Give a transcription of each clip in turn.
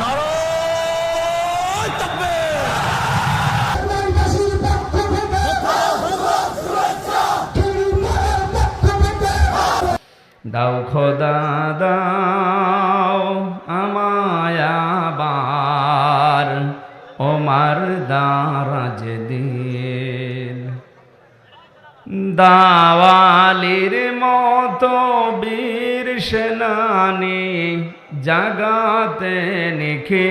নারায়ে তাকবীর। দাও খোদা দাও আমায় আবার ওমার দারাজ দিন, দাওয়ালির মতো বীর সেনানি জাগাতে নিখিল।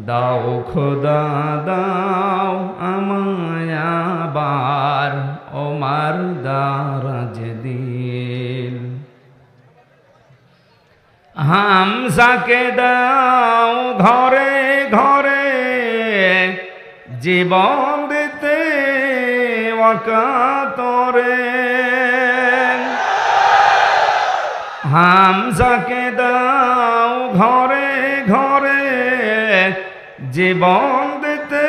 দাও খোদা দাও আমায় আবার ওমার দারাজ দিন। হামজাকে দাও ঘরে ঘরে জীবন দিতে ওয়াকাতরে। হামজাকে দাও ঘরে ঘরে জীবন দিতে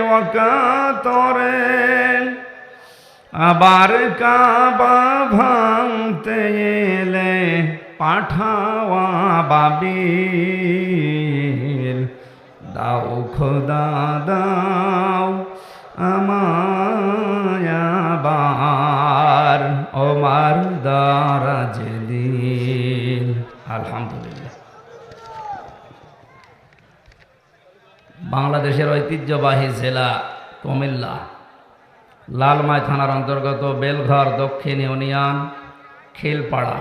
ওয়াকাতরে। আবার কাবা ভাঙতে এলে পাঠাওয়া বাবিল। দাও খোদা দাও আমায় আবার ওমার দারাজ দিন। আলহামদুলিল্লাহ। বাংলাদেশের ঐতিহ্যবাহী জেলা কুমিল্লা, লালমাই থানার অন্তর্গত বেলঘর দক্ষিণ ইউনিয়ন খিলপাড়া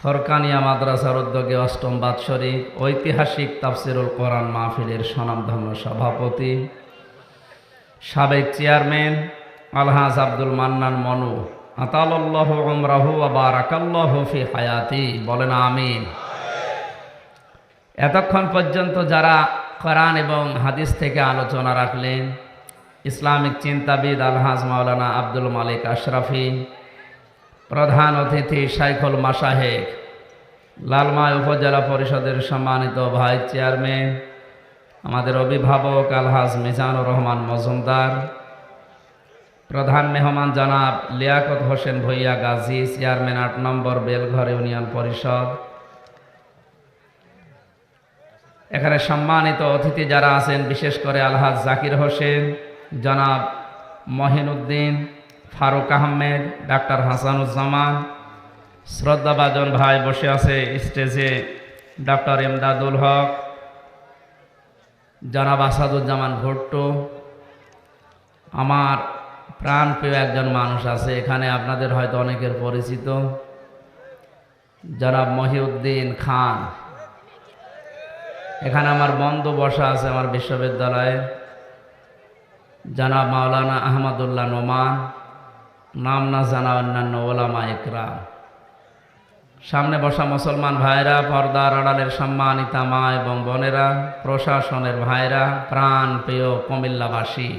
ফরকানিয়া মাদ্রাসার উদ্যোগে অষ্টম বাৎসরিক ঐতিহাসিক তাফসিরুল কোরআন মাহফিলের স্বনামধন্য সভাপতি সাবেক চেয়ারম্যান আলহাজ আব্দুল মান্নান মনু আতালাল্লাহু উমরাহু ওয়া বারাকাল্লাহু ফি হায়াতি, বলেন আমিন। এতক্ষণ পর্যন্ত যারা কোরআন এবং হাদিস থেকে আলোচনা রাখলেন, ইসলামিক চিন্তাবিদ আলহাজ মাওলানা আব্দুল মালিক আশরাফি, প্রধান অতিথি শাইখুল মাশায়েখ, লালমাই উপজেলা পরিষদের সম্মানিত ভাইস চেয়ারম্যান, আমাদের অভিভাবক আলহাজ মিজানুর রহমান মজুমদার, প্রধান মেহমান জনাব লিয়াকত হোসেন ভূঁইয়া গাজী, চেয়ারম্যান ৮ নম্বর বেলঘর ইউনিয়ন পরিষদ, এখানে সম্মানিত অতিথি যারা আছেন, বিশেষ করে আলহাজ জাকির হোসেন, জনাব মহিনুদ্দিন, ফারুক আহমেদ, ডাক্তার হাসানুজ্জামান, শ্রদ্ধাভাজন ভাই বসে আছে স্টেজে, ডক্টর এমদাদুল হক, জনাব আসাদুজ্জামান ভুট্টো, আমার প্রাণপ্রিয় একজন মানুষ আছে এখানে, আপনাদের হয়তো অনেকের পরিচিত, জনাব মহিউদ্দিন খান। এখানে আমার বন্ধু বসা আছে আমার বিশ্ববিদ্যালয়ে, জনাব মাওলানা আহমদুল্লাহ নোমান, নাম না জানা অন্যান্য ওলামা ইকরাম, সামনে বসা মুসলমান ভাইরা, পর্দার আড়ালের সম্মানিতা মা এবং বোনেরা, প্রশাসনের ভাইরা, প্রাণ প্রিয় কুমিল্লাবাসী,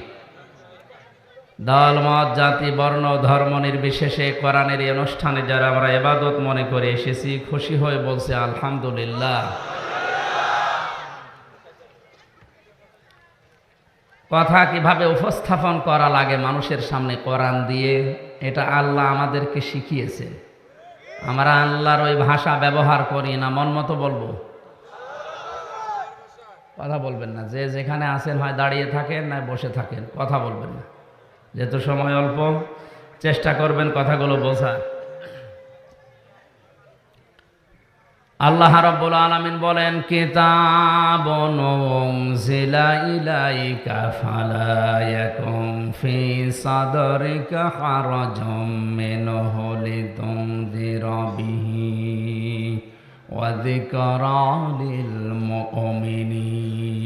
দল মত জাতি বর্ণ ধর্ম নির্বিশেষে কোরআনের এই অনুষ্ঠানে যারা আমরা ইবাদত মনে করে এসেছি, খুশি হয়ে বলছে আলহামদুলিল্লাহ। কথা কিভাবে উপস্থাপন করা লাগে মানুষের সামনে কোরআন দিয়ে, এটা আল্লাহ আমাদেরকে শিখিয়েছে। আমরা আল্লাহর ওই ভাষা ব্যবহার করি না, মন মতো বলবো। কথা বলবেন না, যে যেখানে আছেন হয় দাঁড়িয়ে থাকেন না বসে থাকেন, কথা বলবেন না, যেহেতু সময় অল্প, চেষ্টা করবেন কথাগুলো বোঝার। আল্লাহ রাব্বুল আলামিন বলেন, কিতাবুন উনজিলা ইলাইকা ফালা ইয়াকুম ফি সাদরিকা হারাজুম মিনহু লিতুনযিরা বিহি ওয়া যিকরা লিল মুমিনিন।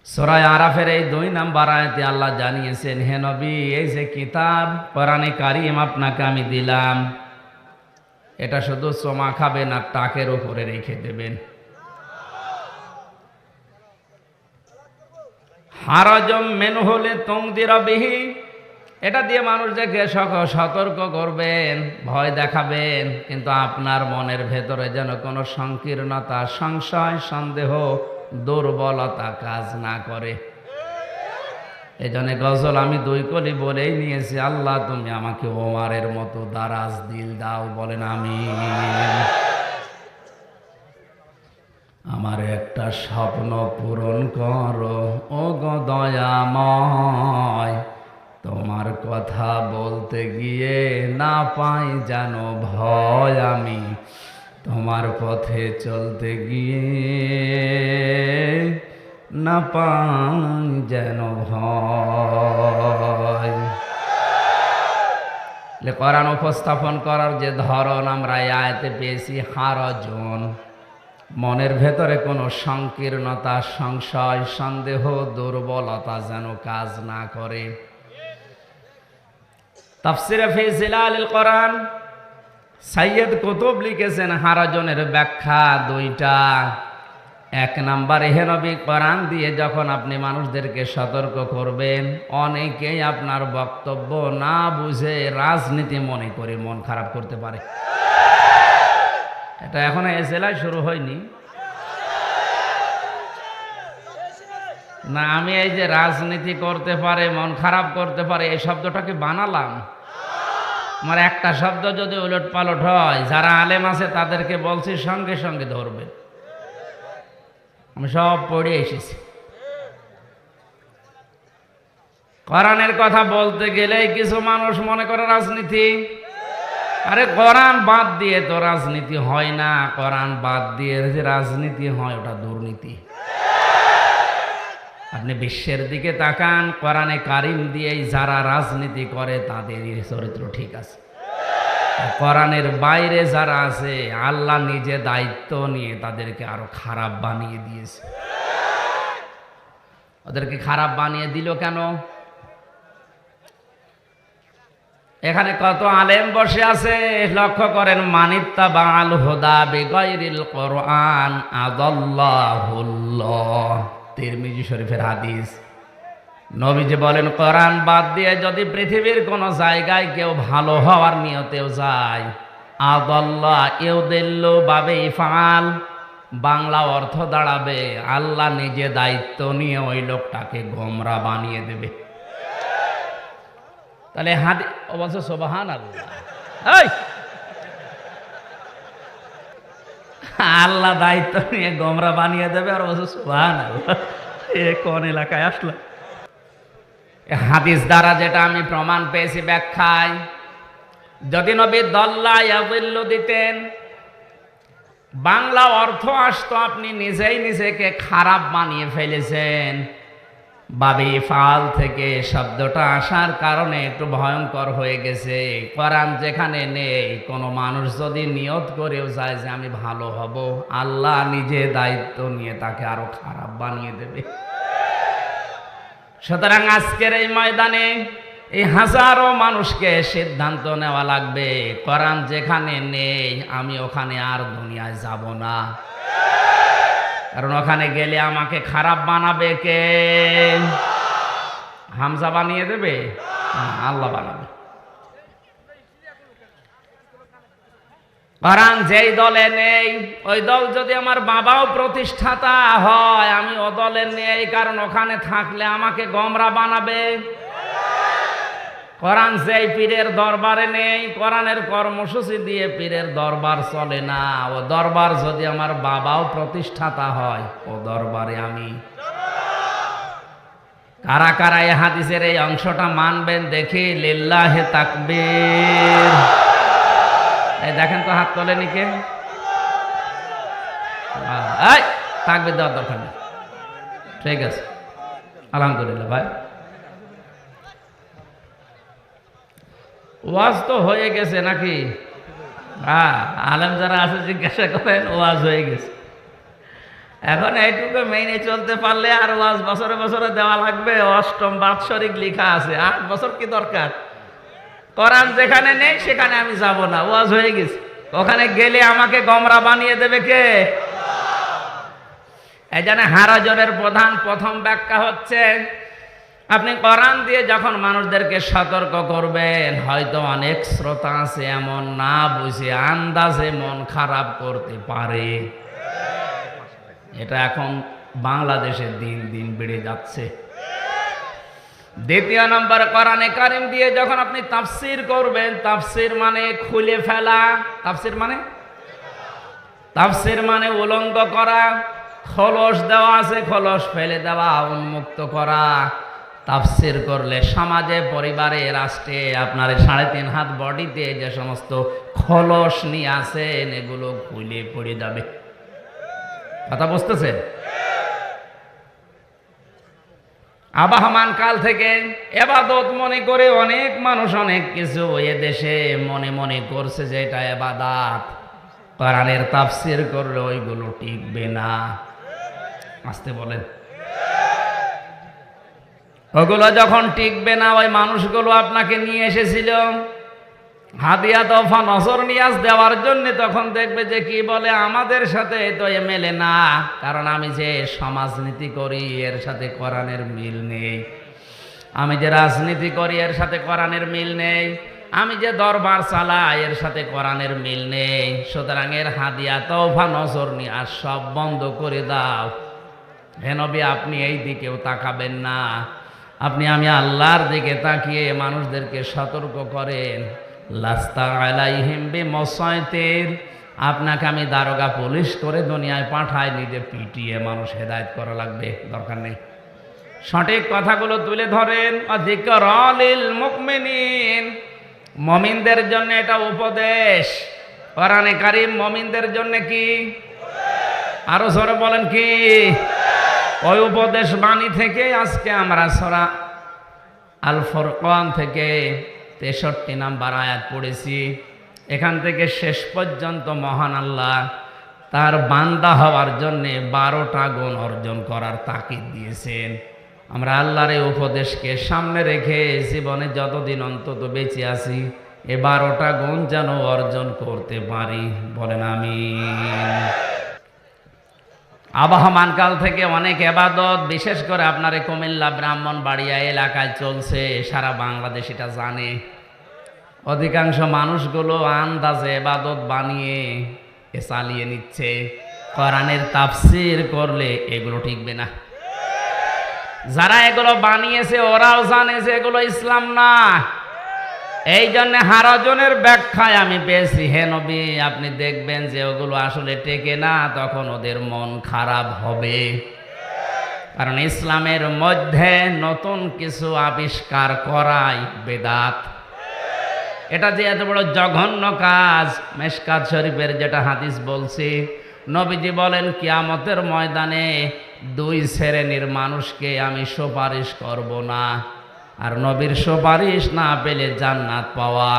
সূরা আরাফের এই 2 নম্বর আয়াতে আল্লাহ জানিয়েছেন, হে নবী, এই যে কিতাব কোরআনে কারীম আপনাকে আমি দিলাম, এটা শুধু চমা খাবেন আর টাকের উপরে রেখে দেবেন। হারাজম মিনহু লিতুনযিরা বিহি, এটা দিয়ে মানুষদেরকে সতর্ক করবেন, ভয় দেখাবেন, কিন্তু আপনার মনের ভেতরে যেন কোনো সংকীর্ণতা, সংশয়, সন্দেহ, দুর্বলতা কাজ না করে। এই জন্য গজল আমি 2 কলি বলেই নিয়েছি, আল্লাহ তুমি আমাকে ওমরের মতো দারাজ দিল দাও, বলেন আমিন। আমার একটা স্বপ্ন পূরণ করো ও গো দয়াময়, তোমার কথা বলতে গিয়ে না পাই যেন ভয়, আমি তোমার পথে চলতে গিয়ে না পাই যেন ভয়। কোরআন উপস্থাপন করার যে ধরন আমরা এই আয়াতে পেয়েছি, হারজন, মনের ভেতরে কোনো সংকীর্ণতা, সংশয়, সন্দেহ, দুর্বলতা যেন কাজ না করে। তাফসিরে ফি জিলালিল কোরআন সাইয়্যিদ কুতুব লিখেছেন হারাজনের ব্যাখ্যা 2টা। 1 নম্বরে, হে নবী, কোরআন দিয়ে যখন আপনি মানুষদেরকে সতর্ক করবেন, অনেকেই আপনার বক্তব্য না বুঝে রাজনীতি মনে করে মন খারাপ করতে পারে। এটা এখনো এ জেলায় শুরু হয়নি না। আমি এই যে রাজনীতি করতে পারে, মন খারাপ করতে পারে, এই শব্দটাকে বানালাম। আমার একটা শব্দ যদি উলট পালট হয়, যারা আলেম আছে তাদেরকে বলছি সঙ্গে সঙ্গে ধরবে। আমি সব পড়ে এসেছি। কোরআনের কথা বলতে গেলেই কিছু মানুষ মনে করে রাজনীতি। আরে কোরআন বাদ দিয়ে তো রাজনীতি হয় না, কোরআন বাদ দিয়ে যে রাজনীতি হয় ওটা দুর্নীতি। আপনি বিশ্বের দিকে তাকান, কোরআনে কারিম দিয়েই যারা রাজনীতি করে তাদের চরিত্র ঠিক আছে। কোরআনের বাইরে যারা আছে, আল্লাহ নিজে দায়িত্ব নিয়ে তাদেরকে আরো খারাপ বানিয়ে দিয়েছে। ওদেরকে খারাপ বানিয়ে দিল কেন? এখানে কত আলেম বসে আছে, লক্ষ্য করেন। মানিত্তাবাল হুদা বিগাইরিল কোরআন আদাল্লাহুল্লাহ, তিরমিজি শরীফের হাদিস। নবীজি বলেন, কোরআন বাদ দিয়ে যদি পৃথিবীর কোন জায়গায় কেউ ভালো হওয়ার নিয়তেও যায়, আদাল্লাহ ইউদিল্লু বাবে ইফআল, বাংলা অর্থ দাঁড়াবে আল্লাহ নিজে দায়িত্ব নিয়ে ওই লোকটাকে গোমরা বানিয়ে দেবে। তাহলে অবশ্য সুবহানাল্লাহ, আল্লাহ দায়িত্ব নিয়ে গোমরা বানিয়ে দেবে, আর অবশ্য সুবহানাল্লাহ। এ কোন এলাকায় আসলো? হাদিস দ্বারা যেটা আমি প্রমাণ পেয়েছি ব্যাখ্যায়, যদি নবী দল্লা ইয়াযিল্লু দিতেন, বাংলা অর্থ আসতো আপনি নিজেই নিজেকে খারাপ বানিয়ে ফেলেছেন। বাবে ফাল থেকে শব্দটা আসার কারণে একটু ভয়ঙ্কর হয়ে গেছে। কোরআন যেখানে নেই, কোনো মানুষ যদি নিয়ত করেও যায় যে আমি ভালো হব, আল্লাহ নিজে দায়িত্ব নিয়ে তাকে আরো খারাপ বানিয়ে দেবে। সুতরাং আজকের এই ময়দানে এই হাজারো মানুষকে সিদ্ধান্ত নেওয়া লাগবে, কোরআন যেখানে নেই আমি ওখানে আর দুনিয়ায় যাব না। কারণ ওখানে গেলে আমাকে খারাপ বানাবে কে? হামজা বানিয়ে দেবে? আল্লাহ বানাবে। কোরআন যেই দলে নেই, ওই দল যদি আমার বাবাও প্রতিষ্ঠাতা হয়, আমি ও দলে নেই, কারণ ওখানে থাকলে আমাকে গোমরা বানাবে। কোরআন যেই পীরের দরবারে নেই, কোরআনের কর্মসূচি দিয়ে পীরের দরবার চলে না। ও দরবার যদি আমার বাবাও প্রতিষ্ঠাতা হয়, ও দরবারে আমি। কারা কারা এই হাদিসের এই অংশটা মানবেন দেখি? লিল্লাহে তাকবীর। এই দেখেন তো, হাত তোলেনি কে? এই তাকবীর দেওয়ার দরকার নেই। ঠিক আছে, আলহামদুলিল্লাহ। ভাই, ওয়াজ তো হয়ে গেছে নাকি? আলেম যারা আছে জিজ্ঞাসা করেন, ওয়াজ হয়ে গেছে। এখন এইটুকু মেনে চলতে পারলে আর ওয়াজ বছরে বছরে দেওয়া লাগবে? অষ্টম বাৎসরিক লেখা আছে, 8 বছর কি দরকার? কোরআন যেখানে নেই সেখানে আমি যাব না, ওয়াজ হয়ে গেছে। ওখানে গেলে আমাকে গোমরা বানিয়ে দেবে কে? এই জন্য হারাজনের প্রথম ব্যাখ্যা হচ্ছে, আপনি কোরআন দিয়ে যখন মানুষদেরকে সতর্ক করবেন, হয়তো অনেক শ্রোতা আছে এমন না বুঝে আন্দাজে মন খারাপ করতে পারে। এটা এখন বাংলাদেশে দিন দিন বেড়ে যাচ্ছে। দ্বিতীয় নম্বর, কোরআনে কারিম দিয়ে যখন আপনি তাফসীর করবেন, তাফসীর মানে খুলে ফেলা, তাফসীর মানে উলঙ্গ করা, খোলস দেওয়া আছে, খোলস ফেলে দেওয়া, উন্মুক্ত করা। তাফসীর করলে সমাজে, পরিবারে, রাষ্ট্রে আপনার 3.5 হাত বডিতে যে সমস্ত খোলস নিয়ে আসেন এগুলো খুলে পড়ে যাবে। কথা বুঝতেছেন? আবহমান কাল থেকে এবাদত মনে করে অনেক মানুষ অনেক কিছু এ দেশে মনে মনে করছে যে এটা এবাদত। কোরআনের তাফসীর করলে ওইগুলো টিকবে না। আসতে বলেন। ওগুলো যখন টিকবে না, ওই মানুষগুলো আপনাকে নিয়ে এসেছিল হাদিয়া তোফা নজর নিয়াজ দেওয়ার জন্য, তখন দেখবে যে কি বলে আমাদের সাথে তো এ মেলে না, কারণ আমি যে সমাজনীতি করি এর সাথে কোরআনের মিল নেই, আমি যে রাজনীতি করি এর সাথে কোরআনের মিল নেই, আমি যে দরবার চালাই এর সাথে কোরআনের মিল নেই। সুতরাং এর হাদিয়া তোফা নজর নিয়াজ সব বন্ধ করে দাও। হে নবী, আপনি এই দিকেও তাকাবেন না, আপনি আমি আল্লাহর দিকে তাকিয়ে মানুষদেরকে সতর্ক করেন। লাস্তা আলাইহিম বিমুসাইতির, আপনাকে আমি দারোগা পুলিশ করে দুনিয়ায় পাঠাই, নিজে পিটিয়ে মানুষ হেদায়েত করা লাগবে, দরকার নেই। সঠিক কথাগুলো তুলে ধরেন। যিকরা লিল মুমিনিন, মুমিনদের জন্য এটা উপদেশ। কোরআনে কারীম মুমিনদের জন্য কি? আরো জোরে বলেন কি? ওই উপদেশ বাণী থেকে আজকে আমরা সূরা আল ফুরকান থেকে 63 নম্বর আয়াত পড়েছি। এখান থেকে শেষ পর্যন্ত মহান আল্লাহ তার বান্দা হওয়ার জন্যে 12টা গুণ অর্জন করার তাকিদ দিয়েছেন। আমরা আল্লাহর এই উপদেশকে সামনে রেখে জীবনে যতদিন অন্তত বেঁচে আছি এ 12টা গুণ যেন অর্জন করতে পারি, বলেন আমিন। আবহমান কাল থেকে অনেক ইবাদত, বিশেষ করে আপনার কুমিল্লা ব্রাহ্মণবাড়িয়া এলাকায় চলছে, সারা বাংলাদেশ এটা জানে। অধিকাংশ মানুষগুলো আন্দাজে ইবাদত বানিয়ে চালিয়ে নিচ্ছে। কোরআনের তাফসীর করলে এগুলো টিকবে না। যারা এগুলো বানিয়েছে ওরাও জানে যে এগুলো ইসলাম না। এই জন্য হারাজনের ব্যাখ্যায় আমি পেয়েছি, হে নবী আপনি দেখবেন যে ওগুলো আসলে টেকে না, তখন ওদের মন খারাপ হবে। কারণ ইসলামের মধ্যে নতুন কিছু আবিষ্কার করাই বেদাত। এটা যে এত বড় জঘন্য কাজ, মেশকাত শরীফের যেটা হাদিস বলছি, নবীজি বলেন কিয়ামতের ময়দানে 2 শ্রেণীর মানুষকে আমি সুপারিশ করব না, আর নবীর সুপারিশ না পেলে জান্নাত পাওয়া।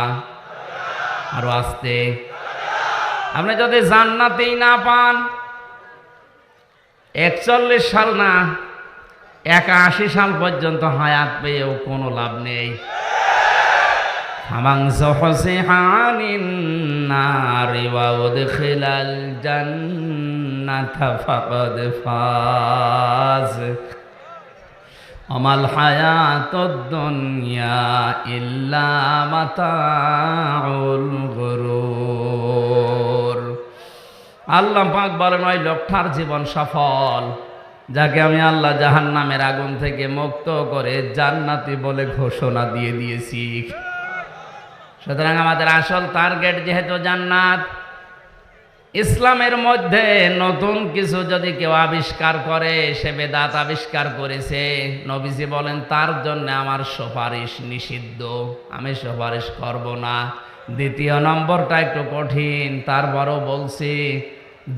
আরো আসতে, আপনি যদি জান্নাতেই না পান, 41 সাল না 81 সাল পর্যন্ত হায়াত পেয়েও কোনো লাভ নেই। ফামান যুহজিহা আনিন নারি ওয়া উদখিলাল জান্নাতা ফাকাদ ফাজ আমাল হায়াতুদ দুনিয়া ইল্লা মাতাউল গুরুর। আল্লাহ পাক বলেন ওই লোকটার জীবন সফল যাকে আমি আল্লাহ জাহান্নামের আগুন থেকে মুক্ত করে জান্নাতি বলে ঘোষণা দিয়ে দিয়েছি। সুতরাং আমাদের আসল টার্গেট যেহেতু জান্নাত, ইসলামের মধ্যে নতুন কিছু যদি কেউ আবিষ্কার করে সে বেদাত আবিষ্কার করেছে, নবীজি বলেন তার জন্য আমার সুপারিশ নিষিদ্ধ, আমি সুপারিশ করব না। দ্বিতীয় নম্বরটা একটু কঠিন, তারপরও বলছি,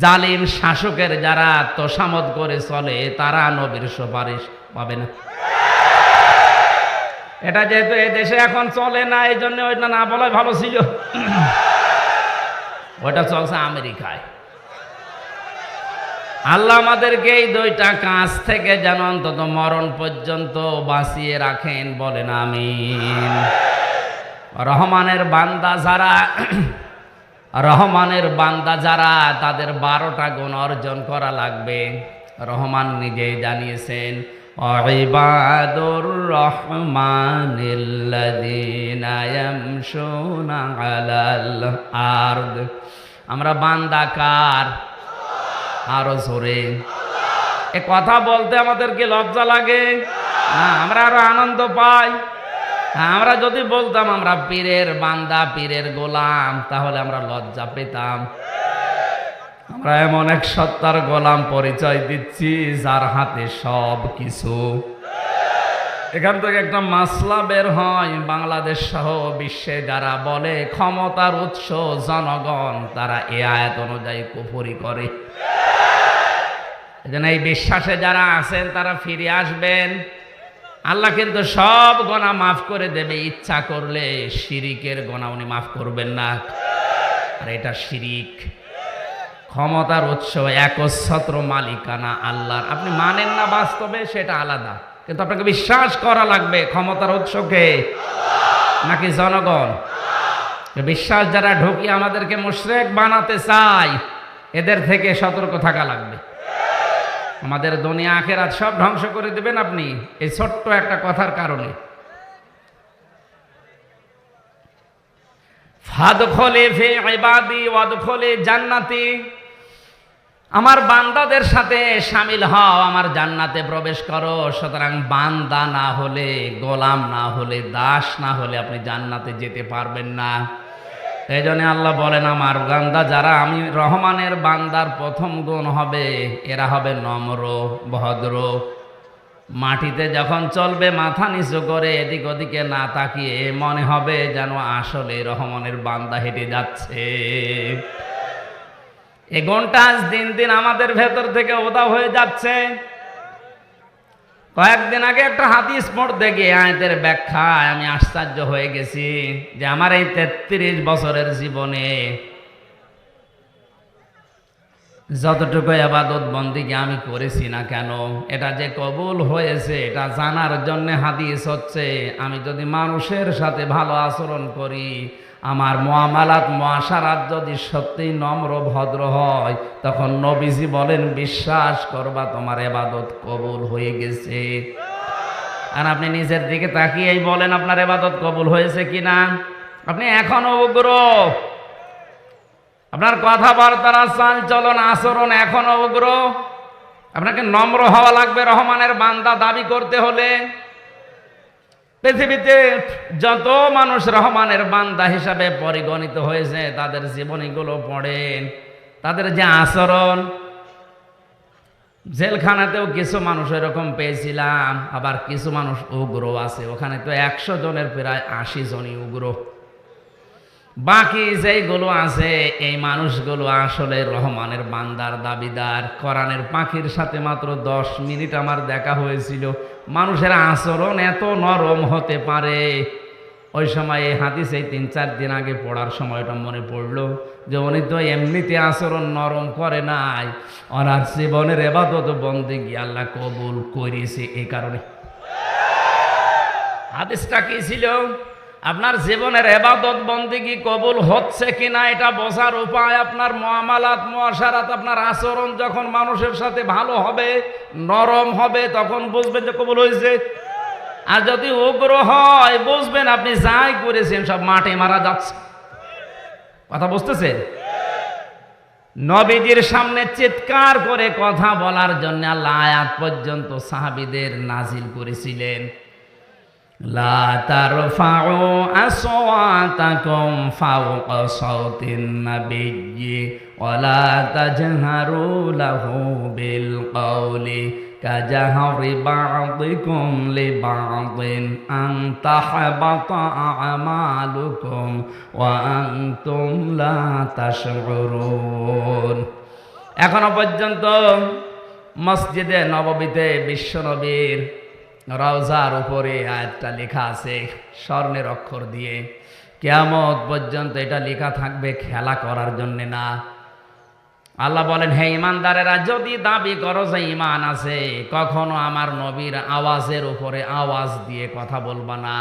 জালিম শাসকের যারা তোষামত করে চলে তারা নবীর সুপারিশ পাবে না। এটা যেহেতু এই দেশে এখন চলে না, এই জন্য ওইটা না বলাই ভালো ছিল। ওইটা চলছে আমেরিকায়। আল্লাহ আমাদেরকে এই 2টা কাজ থেকে যেন অন্তত মরণ পর্যন্ত বাঁচিয়ে রাখেন, বলেন আমিন। রহমানের বান্দা যারা তাদের 12টা গুণ অর্জন করা লাগবে। রহমান নিজেই জানিয়েছেন, ইবাদুর রহমানিল্লাযীনা ইয়ামশুনা আলাল আরদ। আমরা বান্দা কার? আরো জোরে। এ কথা বলতে আমাদেরকে লজ্জা লাগে। না, আমরা আরো আনন্দ পাই। আমরা যদি বলতাম আমরা পীরের বান্দা, পীরের গোলাম, তাহলে আমরা লজ্জা পেতাম। আমরা এমন এক সত্তার গোলাম পরিচয় দিচ্ছি যার হাতে সব কিছু। এখান থেকে একটা মাসলা বের হয়, বাংলাদেশ সহ বিশ্বে যারা বলে ক্ষমতার উৎস জনগণ, তারা এ আয়াত অনুযায়ী কুফরি করে। এজন্য এই বিশ্বাসে যারা আছেন তারা ফিরে আসবেন। আল্লাহ কিন্তু সব গোনা মাফ করে দেবে, ইচ্ছা করলে শিরিকের গোনা উনি মাফ করবেন না। আর এটা শিরিক। ক্ষমতার উৎস একচ্ছত্র মালিকানা আল্লাহর। আপনি মানেন না বাস্তবে, সেটা আলাদা, কিন্তু আপনাকে বিশ্বাস করা লাগবে ক্ষমতার উৎসকে নাকি জনগণ। বিশ্বাস যারা ঢুকিয়ে আমাদেরকে মুশরিক বানাতে চায়, এদের থেকে সতর্ক থাকা লাগবে। আমাদের দুনিয়া আখিরাত সব ধ্বংস করে দিবেন আপনি এই ছোট্ট একটা কথার কারণে। ফাদখুলি ফি ইবাদি ওয়াদখুলি জান্নাতি, আমার বান্দাদের সাথে শামিল হও, আমার জান্নাতে প্রবেশ করো। সুতরাং বান্দা না হলে, গোলাম না হলে, দাস না হলে আপনি জান্নাতে যেতে পারবেন না। এই জন্য আল্লাহ বলেন আমার বান্দা যারা, আমি রহমানের বান্দার প্রথম গুণ হবে এরা হবে নম্র ভদ্র। মাটিতে যখন চলবে মাথা নিচু করে এদিক ওদিকে না তাকিয়ে মনে হবে যেন আসলে রহমানের বান্দা হেঁটে যাচ্ছে। এই গুণটা আজ দিন দিন আমাদের ভেতর থেকে উধাও হয়ে যাচ্ছে। কয়েকদিন আগে একটা হাদিস পড়তে গিয়ে আয়াতের ব্যাখ্যায় আমি আশ্চর্য হয়ে গেছি যে আমার এই 33 বছরের জীবনে যতটুকু ইবাদত বন্দেগী আমি করেছি না কেন, এটা যে কবুল হয়েছে এটা জানার জন্য হাদিস হচ্ছে, আমি যদি মানুষের সাথে ভালো আচরণ করি, আমার মুআমালাত মুআশারাত যদি সত্যিই নম্র ভদ্র হয়, তখন নবীজি বলেন বিশ্বাস করবা তোমার ইবাদত কবুল হয়ে গেছে। আর আপনি নিজের দিকে তাকিয়েই বলেন আপনার ইবাদত কবুল হয়েছে কিনা। আপনি এখনো উগ্র, আপনার কথাবার্তার চাল চলন আচরণ এখনো উগ্র। আপনাকে নম্র হওয়া লাগবে রহমানের বান্দা দাবি করতে হলে। পৃথিবীতে যত মানুষ রহমানের বান্দা হিসাবে পরিগণিত হয়েছে তাদের জীবনীগুলো পড়েন, তাদের যে আচরণ। জেলখানাতেও কিছু মানুষ এরকম পেয়েছিলাম, আবার কিছু মানুষ উগ্র আছে। ওখানে তো 100 জনের প্রায় 80 জনই উগ্র। বাকি যেইগুলো আছে এই মানুষগুলো আসলে রহমানের বান্দার দাবিদার। কোরআনের পাখির সাথে মাত্র 10 মিনিট আমার দেখা হয়েছিল। মানুষের আচরণ এত নরম হতে পারে। ওই সময় এই হাদিস এই 3-4 দিন আগে পড়ার সময়টা মনে পড়লো যে উনি তো এমনিতে আচরণ নরম করে নাই, ওনার জীবনের ইবাদত বন্দেগী আল্লাহ কবুল করেছে। এই কারণে হাদিসটা কি ছিল? আপনার জীবনের ইবাদত বন্দেগী কবুল হচ্ছে কিনা এটা বোঝার উপায় আপনার মুআমালাত মুআশারাত, আপনার আচরণ যখন মানুষের সাথে ভালো হবে, নরম হবে, তখন বুঝবেন যে কবুল হয়েছে। আর যদি উগ্র হয় বুঝবেন আপনি যাই করেছেন সব মাঠে মারা যাচ্ছে। কথা বুঝতেছেন? নবীজির সামনে চিৎকার করে কথা বলার জন্য আল্লাহ আয়াত পর্যন্ত সাহাবীদের নাজিল করেছিলেন। লা তারফাউ আসওয়াতাকুম ফাওকা সাউতিন নাবিয়্যি ওয়া লা তাজহারু লাহু বিল কওলি কাজাহরি বা'দিকুম লিবা'দিন আন তাহবাতা আমালুকুম ওয়া আনতুম লা তাশউরুন। এখনো পর্যন্ত মসজিদে নববীতে বিশ্বনবীর রওজার উপরে আয়াতটা লেখা আছে স্বর্ণের অক্ষর দিয়ে। কিয়ামত পর্যন্ত এটা লেখা থাকবে, খেলা করার জন্য না। আল্লাহ বলেন, হে ইমানদারেরা, যদি দাবি করো যে ইমান আছে, কখনো আমার নবীর আওয়াজের উপরে আওয়াজ দিয়ে কথা বলবা না।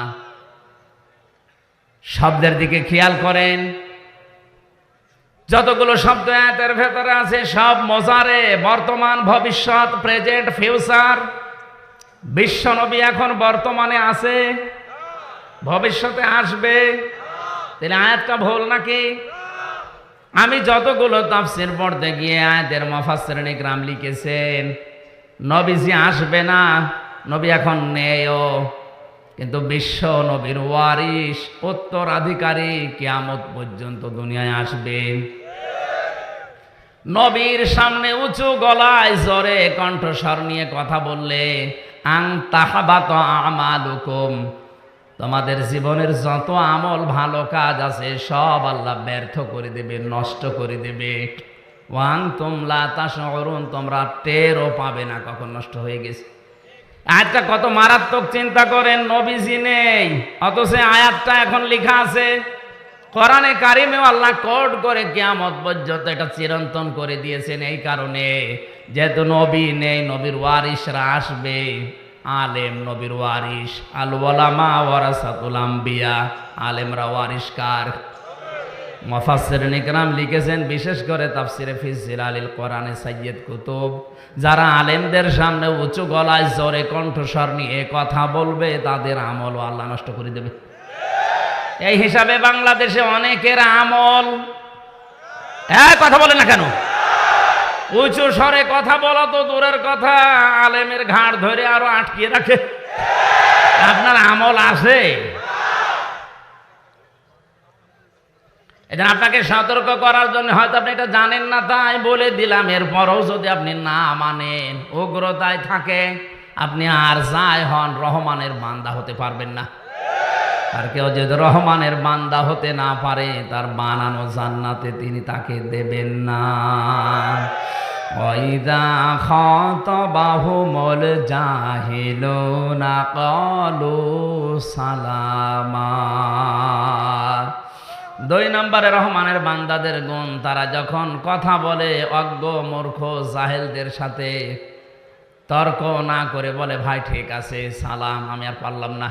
শব্দের দিকে খেয়াল করেন। যতগুলো শব্দ আয়াতের ভেতরে আছে সব মজারে, বর্তমান, ভবিষ্যৎ, প্রেজেন্ট, ফিউচার। বিশ্ব নবী এখন বর্তমানে আছে, ভবিষ্যতে আসবে। তাহলে আয়াতটা ভুল নাকি? আমি যতগুলো তাফসীর পড়তে গিয়ে আয়াতের মুফাসসিরিন ইকরাম লিখেছেন নবীজি আসবে না, নবী এখন নেও, কিন্তু বিশ্ব নবীর ওয়ারিস উত্তরাধিকারী কিয়ামত পর্যন্ত দুনিয়ায় আসবে। নবীর সামনে উঁচু গলায় জোরে কণ্ঠস্বর নিয়ে কথা বললে আং তাহাবাত আমালুকুম, তোমাদের জীবনের যত আমল ভালো কাজ আছে সব আল্লাহ ব্যর্থ করে দেবে, নষ্ট করে দেবে। ওয়াং তুমলা তাশউরুন, তোমরা টেরও পাবে না কখন নষ্ট হয়ে গেছে। আয়াতটা কত মারাত্মক চিন্তা করেন, নবীজি নেই অথচ আয়াতটা এখন লেখা আছে কোরআনে কারিমেও আল্লাহ কোড করে কিয়ামত পর্যন্ত এটা চিরন্তন করে দিয়েছেন। এই কারণে যেহেতু নবী নেই, নবীর ওয়ারিসরা আসবে। আলেম নবীর ওয়ারিস, আল উলামা ওয়ারাসাতুল আম্বিয়া, আলেমরা ওয়ারিসকার। মুফাসসিরিন ইকরাম লিখেছেন, বিশেষ করে তাফসিরে ফি জিলালিল কোরআনে সাইয়্যিদ কুতুব, যারা আলেমদের সামনে উঁচু গলায় জোরে কণ্ঠস্বর নিয়ে কথা বলবে তাদের আমল আল্লাহ নষ্ট করে দেবে। এই হিসাবে বাংলাদেশে অনেকের আমল, কথা বলে না কেন, উঁচু স্বরে কথা বলা তো দূরের কথা, আলেমের ঘাড় ধরে আরো আটকিয়ে রাখে। আপনার আমল আছে। এজন্য আপনাকে সতর্ক করার জন্য, হয়তো আপনি এটা জানেন না তাই বলে দিলাম, এরপরও যদি আপনি না মানেন, উগ্রতায় থাকে, আপনি আর যাই হন রহমানের বান্দা হতে পারবেন না। আর কেউ যদি রহমানের বান্দা হতে না পারে, তার বানানো জান্নাতে তিনি তাকে দেবেন না। ওয়াইদা খাতাবাহুমুল জাহিলুনা ক্বালু সালামা। 2 নম্বরে রহমানের বান্দাদের গুণ, তারা যখন কথা বলে অজ্ঞ মূর্খ জাহেলদের সাথে তর্ক না করে বলে ভাই ঠিক আছে সালাম, আমি আর পারলাম না।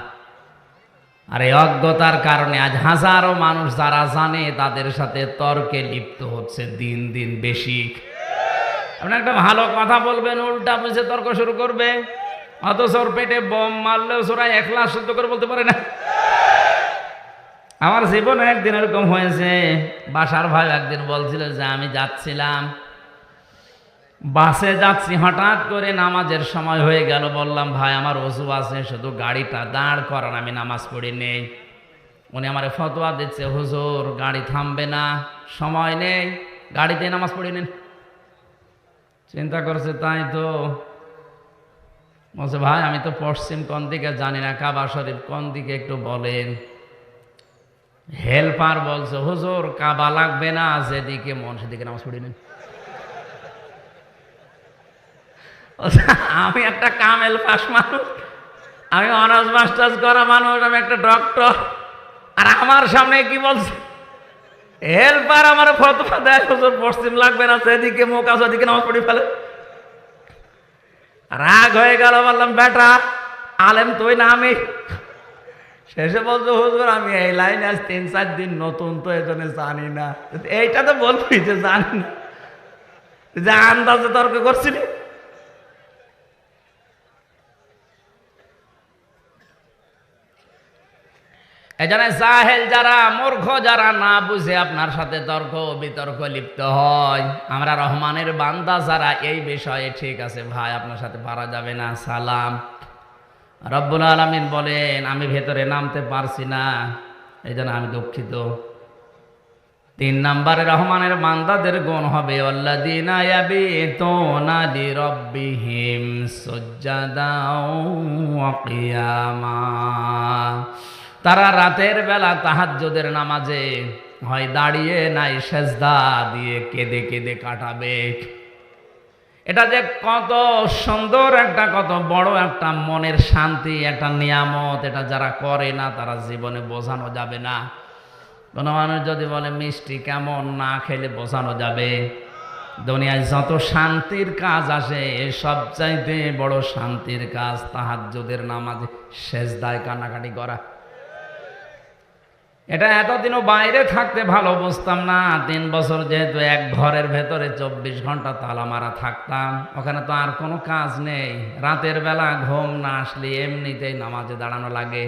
আর এই অজ্ঞতার কারণে আজ হাজারো মানুষ যারা জানে তাদের সাথে তর্কে লিপ্ত হচ্ছে দিন দিন বেশি। আপনি একটা ভালো কথা বলবেন, উল্টা বুঝে তর্ক শুরু করবে, অথচ ওর পেটে বোম মারলেও সোরা একলা শুদ্ধ করে বলতে পারে না। আমার জীবনে একদিন এরকম হয়েছে। বাসার ভাই একদিন বলছিল যে আমি যাচ্ছিলাম, বাসে যাচ্ছি, হঠাৎ করে নামাজের সময় হয়ে গেল। বললাম ভাই আমার ওযু আছে, শুধু গাড়িটা দাঁড় করান, আমি নামাজ পড়ি নেই। উনি আমার ফতোয়া দিচ্ছে, হুজুর গাড়ি থামবে না, সময় নেই, গাড়িতে নামাজ পড়ি নেন। চিন্তা করছে তাই তো, বলছে ভাই আমি তো পশ্চিম কোন দিকে জানি না, কাবা শরীফ কোন দিকে একটু বলেন। হেল্পার বলছে হুজুর কাবা লাগবে না, যেদিকে মন সেদিকে নামাজ পড়ি নেন। আমি একটা কামেল পাস মানুষ, আমি অনার্স মাস্টার্স করা মানুষ, আমি একটা ডক্টর, আর আমার সামনে কি বলছে হেল্পার আমার ফতোয়া দেয় হুজুর পশ্চিম লাগবে না, সেদিকে মুখ আছে ওদিকে নামাজ পড়ে ফেলে। রাগ হয়ে গেল, বললাম বেটা আলেম তুই না আমি। শেষে বলছো হুজুর আমি এই লাইনে আজ 3-4 দিন নতুন তো এজন্য জানি না। এইটা তো বলবি যে জানি না, যে আন্দাজে তর্ক করছিলি। এজন্য জাহেল যারা, মূর্খ যারা, না বুঝে আপনার সাথে তর্ক বিতর্ক লিপ্ত হয়, আমরা রহমানের বান্দা যারা এই বিষয়ে ঠিক আছে ভাই আপনার সাথে পারা যাবে না, সালাম। রব্বুল আলামিন বলেন আমি ভেতরে নামতে পারছি না, এই জন্য আমি দুঃখিত। 3 নম্বরে রহমানের বান্দাদের গুণ হবে আল্লাযীনা ইয়াবিতুনা লিরাব্বিহিম সুজদাও ওয়া কিয়ামা। তারা রাতের বেলা তাহাজ্জুদের নামাজে হয় দাঁড়িয়ে নাই সেজদা দিয়ে কেঁদে কেঁদে কাটাবে। এটা যে কত সুন্দর একটা, কত বড় একটা মনের শান্তি, একটা নিয়ামত, এটা যারা করে না তারা জীবনে বোঝানো যাবে না। কোনো মানুষ যদি বলে মিষ্টি কেমন, না খেলে বোঝানো যাবে। দুনিয়ায় যত শান্তির কাজ আসে সবচাইতে বড় শান্তির কাজ তাহাজ্জুদের নামাজে সেজদায় কান্নাকাটি করা। এটা এতদিনও বাইরে থাকতে ভালো বুঝতাম না। 3 বছর যেহেতু এক ঘরের ভেতরে 24 ঘন্টা তালা মারা থাকতাম, ওখানে তো আর কোনো কাজ নেই। রাতের বেলা ঘুম না আসলে এমনিতেই নামাজে দাঁড়ানো লাগে।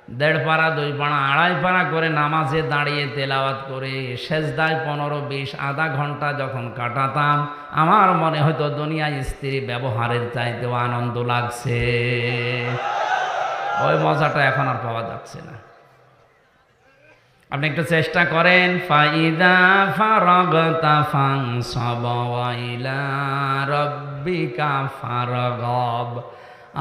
1.5 পারা 2 পারা 2.5 পারা করে নামাজে দাঁড়িয়ে তেলাওয়াত করে সেজদায় 15-20 আধা ঘন্টা যখন কাটাতাম, আমার মনে হতো দুনিয়ায় স্ত্রী ব্যবহারের চাইতেও আনন্দ লাগছে। ওই মজাটা এখন আর পাওয়া যাচ্ছে না। আপনি একটু চেষ্টা করেন। ফাইদা ফারাগতা ফানসাব ওয়া ইলা রাব্বিকা ফারগাব।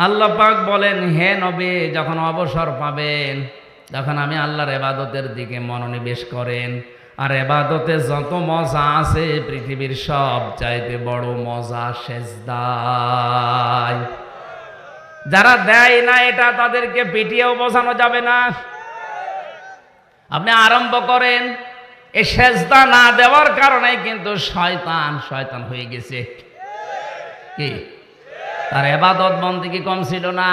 আল্লাহ পাক বলেন, হে নবী, যখন অবসর পাবেন তখন আমি আল্লাহর ইবাদতের দিকে মনোনিবেশ করেন। আর ইবাদতে যত মজা আছে পৃথিবীর সব চাইতে বড় মজা সেজদায়। যারা দেয় না এটা তাদেরকে পিটিয়েও বোঝানো যাবে না। আপনি আরম্ভ করেন, এই সেজদা না দেওয়ার কারণে কিন্তু শয়তান হয়ে গেছে। কি তার ইবাদত বন্দেগী কম ছিল না,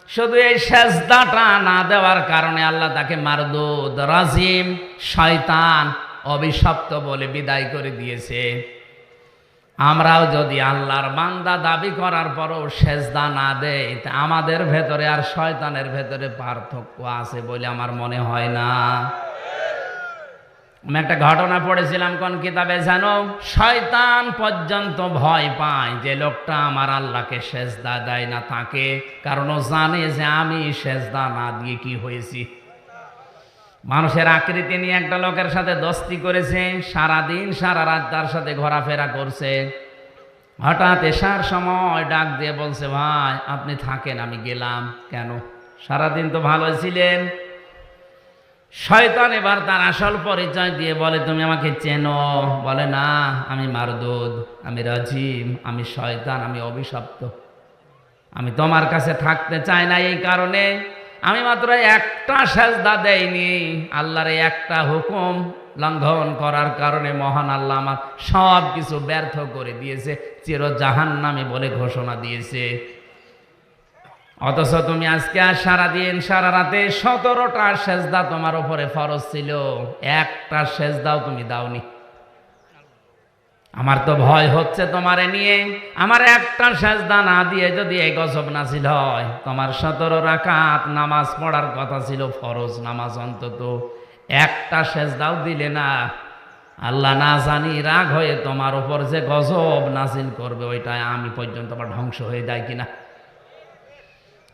শুধু এই সেজদাটা না দেওয়ার কারণে আল্লাহ তাকে মারদুদ, রাজিম, শয়তান, অভিশপ্ত বলে বিদায় করে দিয়েছে। আমরাও যদি আল্লাহর বান্দা দাবি করার পরও সেজদা না দেই, তা আমাদের ভেতরে আর শয়তানের ভেতরে পার্থক্য আছে বলে আমার মনে হয় না। আমি একটা ঘটনা পড়েছিলাম কোন কিতাবে জানো? শয়তান পর্যন্ত ভয় পায় যে লোকটা আমার আল্লাহকে সেজদা দেয় না তাকে, কারণ ও জানে যে আমি সেজদা না দিয়ে কি হয়েছি। মানুষের আকৃতি নিয়ে একটা লোকের সাথে দোস্তি করেছে, সারাদিন সারা রাত তার সাথে ঘোরাফেরা করছে। হঠাৎ এসার সময় ডাক দিয়ে বলছে, ভাই আপনি থাকেন, আমি গেলাম। কেন? সারাদিন তো ভালো ছিলেন। শয়তান এবার তার আসল পরিচয় দিয়ে বলে, তুমি আমাকে চেনো? বলে, না, আমি মারদুদ, আমি রাজিম, আমি শয়তান, আমি অভিশপ্ত। আমি তোমার কাছে থাকতে চাই না, এই কারণে আমি মাত্র একটা সেজদা দেইনি। আল্লাহর একটা হুকুম লঙ্ঘন করার কারণে মহান আল্লাহ আমার সব কিছু ব্যর্থ করে দিয়েছে, চির জাহান্নামী বলে ঘোষণা দিয়েছে। অথচ তুমি আজকে আর সারাদিন সারা রাতে 17টা সেজদা তোমার উপরে ফরজ ছিল, একটা সেজদাও তুমি দাওনি। আমার তো ভয় হচ্ছে তোমারে নিয়ে, আমার একটা সেজদা না দিয়ে যদি এই গজব নাজিল হয়, তোমার 17 রাকাত নামাজ পড়ার কথা ছিল, ফরজ নামাজ, অন্তত একটা সেজদাও দিলে না। আল্লাহ না জানি রাগ হয়ে তোমার উপর যে গজব নাজিল করবে, ওইটা আমি পর্যন্ত আবার ধ্বংস হয়ে যায় কিনা।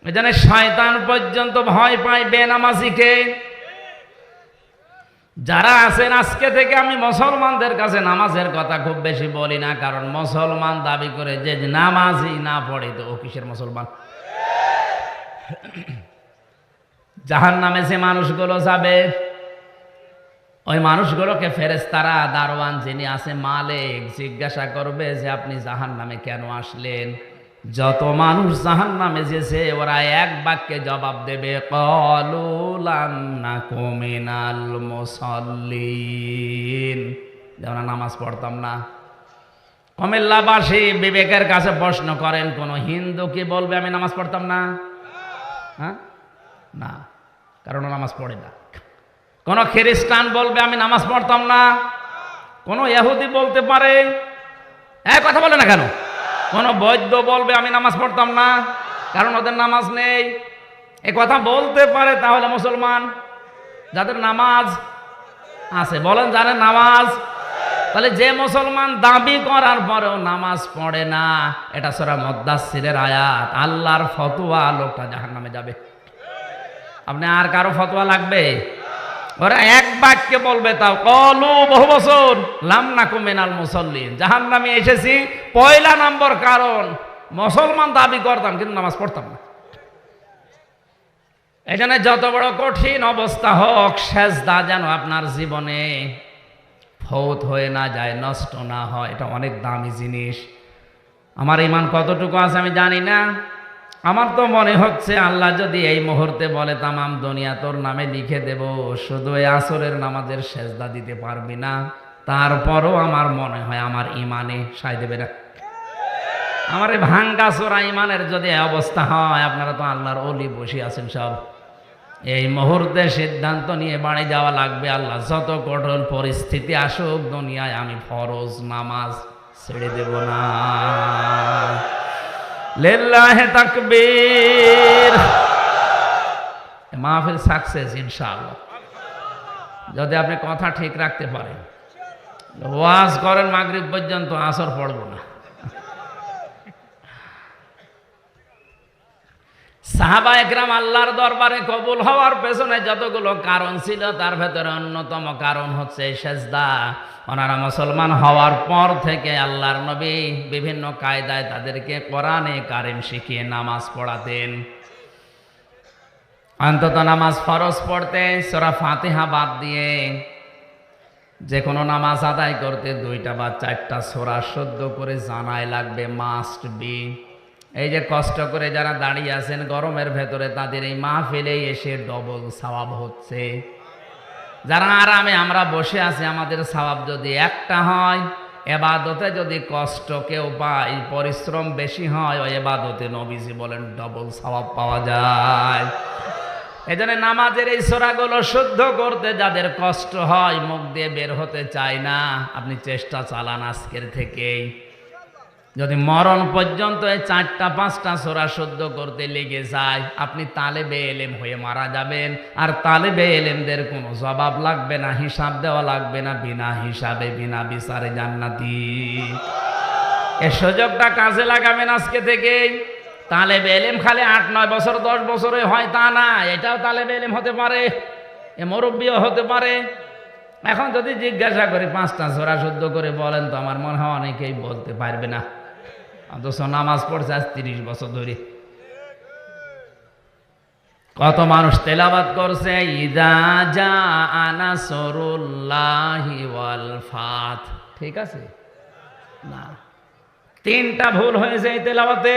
এই জন্য শয়তান পর্যন্ত ভয় পায় বেনামাজিকে। যারা আছেন, আজকে থেকে আমি মুসলমানদের কাছে নামাজের কথা খুব বেশি বলি না, কারণ মুসলমান দাবি করে যে নামাজই না পড়ে তো ও কিসের মুসলমান? জাহান্নামে যে মানুষগুলো যাবে, ওই মানুষগুলোকে ফেরেশতারা, দারওয়ান যিনি আছে মালিক, জিজ্ঞাসা করবে যে আপনি জাহান্নামে কেন আসলেন? যত মানুষ জাহান্নামে যেছে ওরা এক বাক্যে জবাব দেবে, ক্বালু লাম নাকু মিনাল মুসাল্লিন, যেমন নামাজ পড়তাম না। কুমিল্লাবাসী বিবেকের কাছে প্রশ্ন করেন, কোন হিন্দু কি বলবে আমি নামাজ পড়তাম না? হ্যাঁ, না, কারণ নামাজ পড়ে না। কোন খ্রিস্টান বলবে আমি নামাজ পড়তাম না? কোন ইহুদি বলতে পারে? কথা বলে না কেন? কোন বৈদ্য বলবে আমি নামাজ পড়তাম না? কারণ ওদের নামাজ নেই। এ কথা বলতে পারে তাহলে মুসলমান। যাদের নামাজ আছে বলেন জানেন নামাজ? তাহলে যে মুসলমান দাবি করার পরেও নামাজ পড়ে না, এটা সূরা মুদ্দাসসিরের আয়াত, আল্লাহর ফতোয়া, লোকটা জাহান্নামে যাবে। আপনি আর কারো ফতোয়া লাগবে? ওরা এক বাক্যে বলবে, তাও কলু বহু বছর লাম নাকু মিনাল মুসাল্লিন, জাহান্নামে এসেছি পয়লা নম্বর কারণ মুসলমান দাবি করতাম কিন্তু নামাজ পড়তাম না। এই জন্য যত বড় কঠিন অবস্থা হোক, সেজদা যেন আপনার জীবনে ফৌত হয়ে না যায়, নষ্ট না হয়, এটা অনেক দামি জিনিস। আমার ঈমান কতটুকু আছে আমি জানি না। আমার তো মনে হচ্ছে আল্লাহ যদি এই মুহূর্তে বলে তামাম দুনিয়া তোর নামে লিখে দেব, শুধু এই আসরের নামাজের সেজদা দিতে পারবি না, তারপরও আমার মনে হয় আমার ঈমানে সায় দেবে না। আমার এই ভাঙ্গা চোরা ঈমানের যদি অবস্থা হয়, আপনারা তো আল্লাহর ওলি বসে আছেন সব, এই মুহূর্তে সিদ্ধান্ত নিয়ে বাড়ি যাওয়া লাগবে। আল্লাহ যত কঠোর পরিস্থিতি আসুক দুনিয়ায়, আমি ফরজ নামাজ ছেড়ে দেব না। লিল্লাহি তাকবীর। মাহফিল সাকসেস ইনশাআল্লাহ, যদি আপনি কথা ঠিক রাখতে পারেন। ওয়াজ করেন মাগরিব পর্যন্ত, আসর পড়ব না। সাহাবা একরাম আল্লাহর দরবারে কবুল হওয়ার পেছনে যতগুলো কারণ ছিল, তার ভেতরে অন্যতম কারণ হচ্ছে সেজদা। ওনারা মুসলমান হওয়ার পর থেকে আল্লাহর নবী বিভিন্ন কায়দায় তাদেরকে কোরআনে কারিম শিখিয়ে নামাজ পড়াতেন। অন্তত নামাজ ফরজ পড়তে সূরা ফাতিহা বাদ দিয়ে যে কোনো নামাজ আদায় করতে 2টা বা 4টা সূরা শুদ্ধ করে জানাই লাগবে, মাস্ট বি। এই যে কষ্ট করে যারা দাঁড়িয়ে আছেন গরমের ভেতরে, তাদের এই মাহফিলে এসে ডবল সওয়াব হচ্ছে। যারা আরামে আমরা বসে আছি, আমাদের সওয়াব যদি একটা হয়, এবাদতে যদি কষ্ট কেউ পায়, পরিশ্রম বেশি হয়, ওই এবাদতে নবীজি বলেন ডবল সওয়াব পাওয়া যায়। এই জন্য নামাজের এই সূরাগুলো শুদ্ধ করতে যাদের কষ্ট হয়, মুখ দিয়ে বের হতে চায় না, আপনি চেষ্টা চালান আজকের থেকেই। যদি মরণ পর্যন্ত এই 4টা 5টা সূরা শুদ্ধ করতে লেগে যায়, আপনি তালেবে এলেম হয়ে মারা যাবেন। আর তালেবে এলেমদের কোনো জবাব লাগবে না, হিসাব দেওয়া লাগবে না, বিনা হিসাবে বিনা বিচারে জান্নাতি। এই সুযোগটা কাজে লাগাবেন আজকে থেকেই। তালেবে এলেম খালি 8-9 বছর 10 বছরে হয় তা না, এটাও তালেবে এলেম হতে পারে, এ মুরব্বিও হতে পারে। এখন যদি জিজ্ঞাসা করি 5টা সূরা শুদ্ধ করে বলেন, তো আমার মনে হয় অনেকেই বলতে পারবে না। অথচ নামাজ পড়ছে আজ 30 বছর ধরে। কত মানুষ তেলাওয়াত করছে ইযা জাআ নাসরুল্লাহি ওয়াল ফাত, ঠিক আছে না? 3টা ভুল হয়েছে এই তেলাওয়াতে।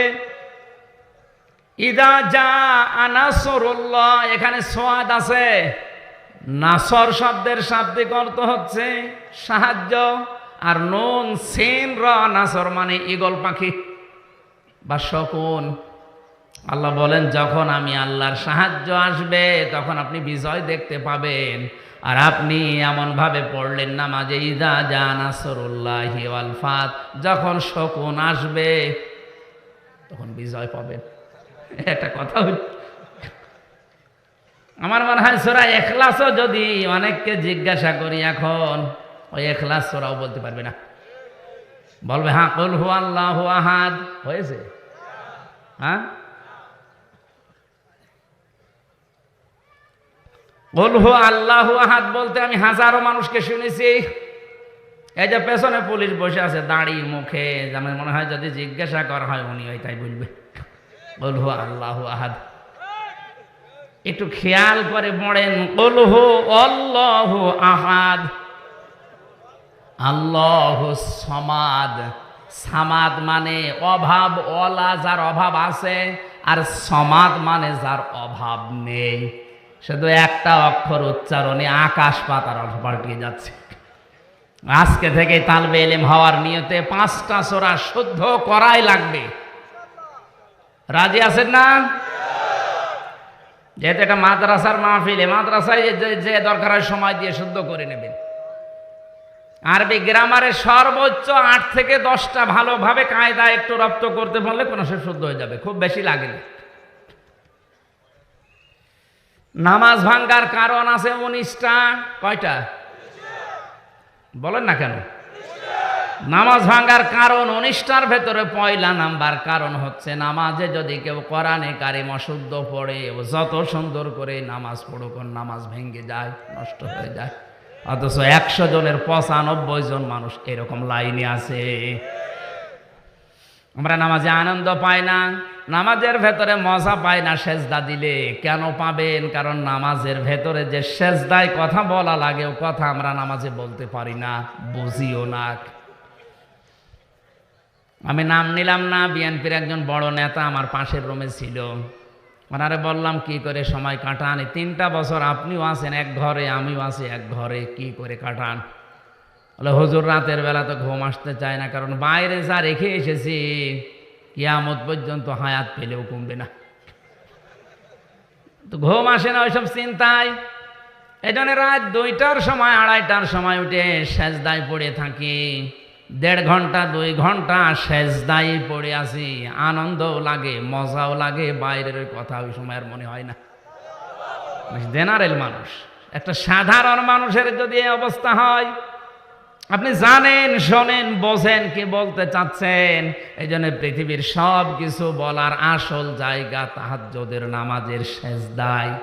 ইযা জাআ নাসরুল্লাহ, এখানে সোয়াদ আছে। নাসর শব্দের শাব্দিক অর্থ হচ্ছে সাহায্য, আর নুন সিন র নাসর মানে ঈগল পাখি বা শকুন। আল্লাহ বলেন যখন আমি আল্লাহর সাহায্য আসবে তখন আপনি বিজয় দেখতে পাবেন। আর আপনি এমন ভাবে পড়লেন নামাজে ইযা জা নাসরুল্লাহি ওয়াল ফাত, যখন শকুন আসবে তখন বিজয় পাবেন। একটা কথা হল, আমার মনে হয় সূরা ইখলাসও যদি অনেককে জিজ্ঞাসা করি এখন, ওই ইখলাস সূরাও বলতে পারবে না। বলবে হ্যাঁ কুল হুয়াল্লাহু আহাদ হয়েছে। হ্যাঁ, কুল হুয়াল্লাহু আহাদ বলতে আমি হাজারো মানুষকে শুনেছি। এই যে পেছনে পুলিশ বসে আছে দাড়ি মুখে, যেমন মনে হয় যদি জিজ্ঞাসা করা হয় উনি ওইটাই বলবে, কুল হুয়াল্লাহু আহাদ। একটু খেয়াল করে পড়েন, কুল হুয়াল্লাহু আহাদ, আল্লাহু সামাদ। সামাদ মানে অভাব ওয়ালা, যার অভাব আছে, আর সমাদ মানে যার অভাব নেই। শুধু একটা অক্ষর উচ্চারণে আকাশ পাতার অর্থ পাল্টিয়ে যাচ্ছে। আজকে থেকে তালবে ইলম হওয়ার নিয়তে 5টা সূরা শুদ্ধ করাই লাগবে। রাজি আছেন না? যেহেতু এটা মাদ্রাসার মাহফিলে, মাদ্রাসায় যে দরকার হয় সময় দিয়ে শুদ্ধ করে নেবেন। আরবি গ্রামারে সর্বোচ্চ 8 থেকে 10টা ভালোভাবে কায়দা একটু রপ্ত করতে পারলে কোনো সে শুদ্ধ হয়ে যাবে, খুব বেশি লাগে না। নামাজ ভাঙ্গার কারণ আছে 19টা। কয়টা বলেন না কেন? নামাজ ভাঙ্গার কারণ 19টার ভেতরে পয়লা নাম্বার কারণ হচ্ছে নামাজে যদি কেউ কোরআনে কারিম অশুদ্ধ পড়ে, যত সুন্দর করে নামাজ পড়ুক, নামাজ ভেঙে যায়, নষ্ট হয়ে যায়। অথচ 100 জনের 95 জন মানুষ এরকম লাইনে আছে। আমরা নামাজে আনন্দ পাই না, নামাজের ভেতরে মজা পাই না সেজদা দিলে। কেন পাবেন? কারণ নামাজের ভেতরে যে সেজদায় কথা বলা লাগে, ও কথা আমরা নামাজে বলতে পারি না, বুঝিও না। আমি নাম নিলাম না, বিএনপির একজন বড় নেতা আমার পাশের রুমে ছিল। ওনারে বললাম কি করে সময় কাটান? 3টা বছর আপনিও আছেন এক ঘরে, আমিও আছি এক ঘরে, কি করে কাটান? বলে হুজুর রাতের বেলা তো ঘুম আসতে চায় না, কারণ বাইরে যা রেখে এসেছি কিয়ামত পর্যন্ত হায়াত পেলেও কমবে না, তো ঘুম আসে না ওইসব চিন্তায়। এই জন্য রাত 2টার সময় 2:30টার সময় উঠে সেজদায় পড়ে থাকি। 1.5 ঘন্টা 2 ঘন্টা সেজদায় পড়ে আছি, আনন্দও লাগে মজাও লাগে, বাইরের কথা ওই সময় আর মনে হয় না। জেনারেল মানুষ, একটা সাধারণ মানুষের যদি এই অবস্থা হয়, আপনি জানেন, শোনেন, বোঝেন কি বলতে চাচ্ছেন। এই জন্য পৃথিবীর সব কিছু বলার আসল জায়গা তাহাজ্জুদের নামাজের সেজদায়।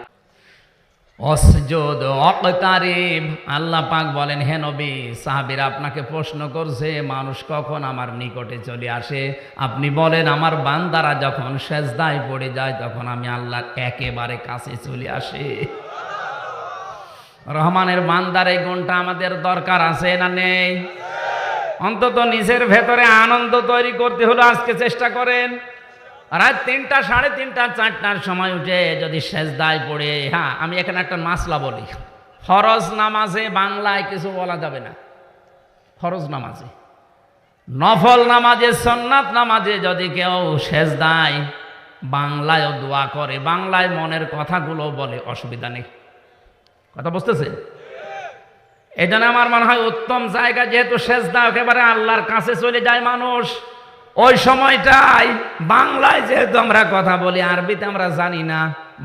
অসজুদ ওয়াকতারিব, আল্লাহ পাক বলেন, হে নবী, সাহাবীরা আপনাকে প্রশ্ন করছে মানুষ কখন আমার নিকটে চলে আসে। আপনি বলেন আমার বান্দারা যখন সেজদায় পড়ে যায় তখন আমি আল্লাহ একেবারে কাছে চলে আসি। রহমানের বান্দার এই গুণটা আমাদের দরকার আছে না নেই? অন্তত নিজের ভেতরে আনন্দ তৈরি করতে হলো আজকে চেষ্টা করেন। রাত ৩টা, ৩:৩০, ৪টার সময় উঠে যদি সেজদায় পড়ে, হ্যাঁ আমি এখানে একটা মাসলা বলি, ফরজ নামাজে বাংলায় কিছু বলা যাবে না। ফরজ নামাজে, নফল নামাজে, সুন্নাত নামাজে যদি কেউ সেজদায় বাংলায়ও দোয়া করে, বাংলায় মনের কথাগুলো বলে, অসুবিধা নেই। কথা বুঝতেছে? এই জন্য আমার মনে হয় উত্তম জায়গা, যেহেতু সেজদা একেবারে আল্লাহর কাছে চলে যায় মানুষ, ওই সময়টাই বাংলায় যেহেতু আমরা কথা বলি, আরবিতে আমরা জানি না,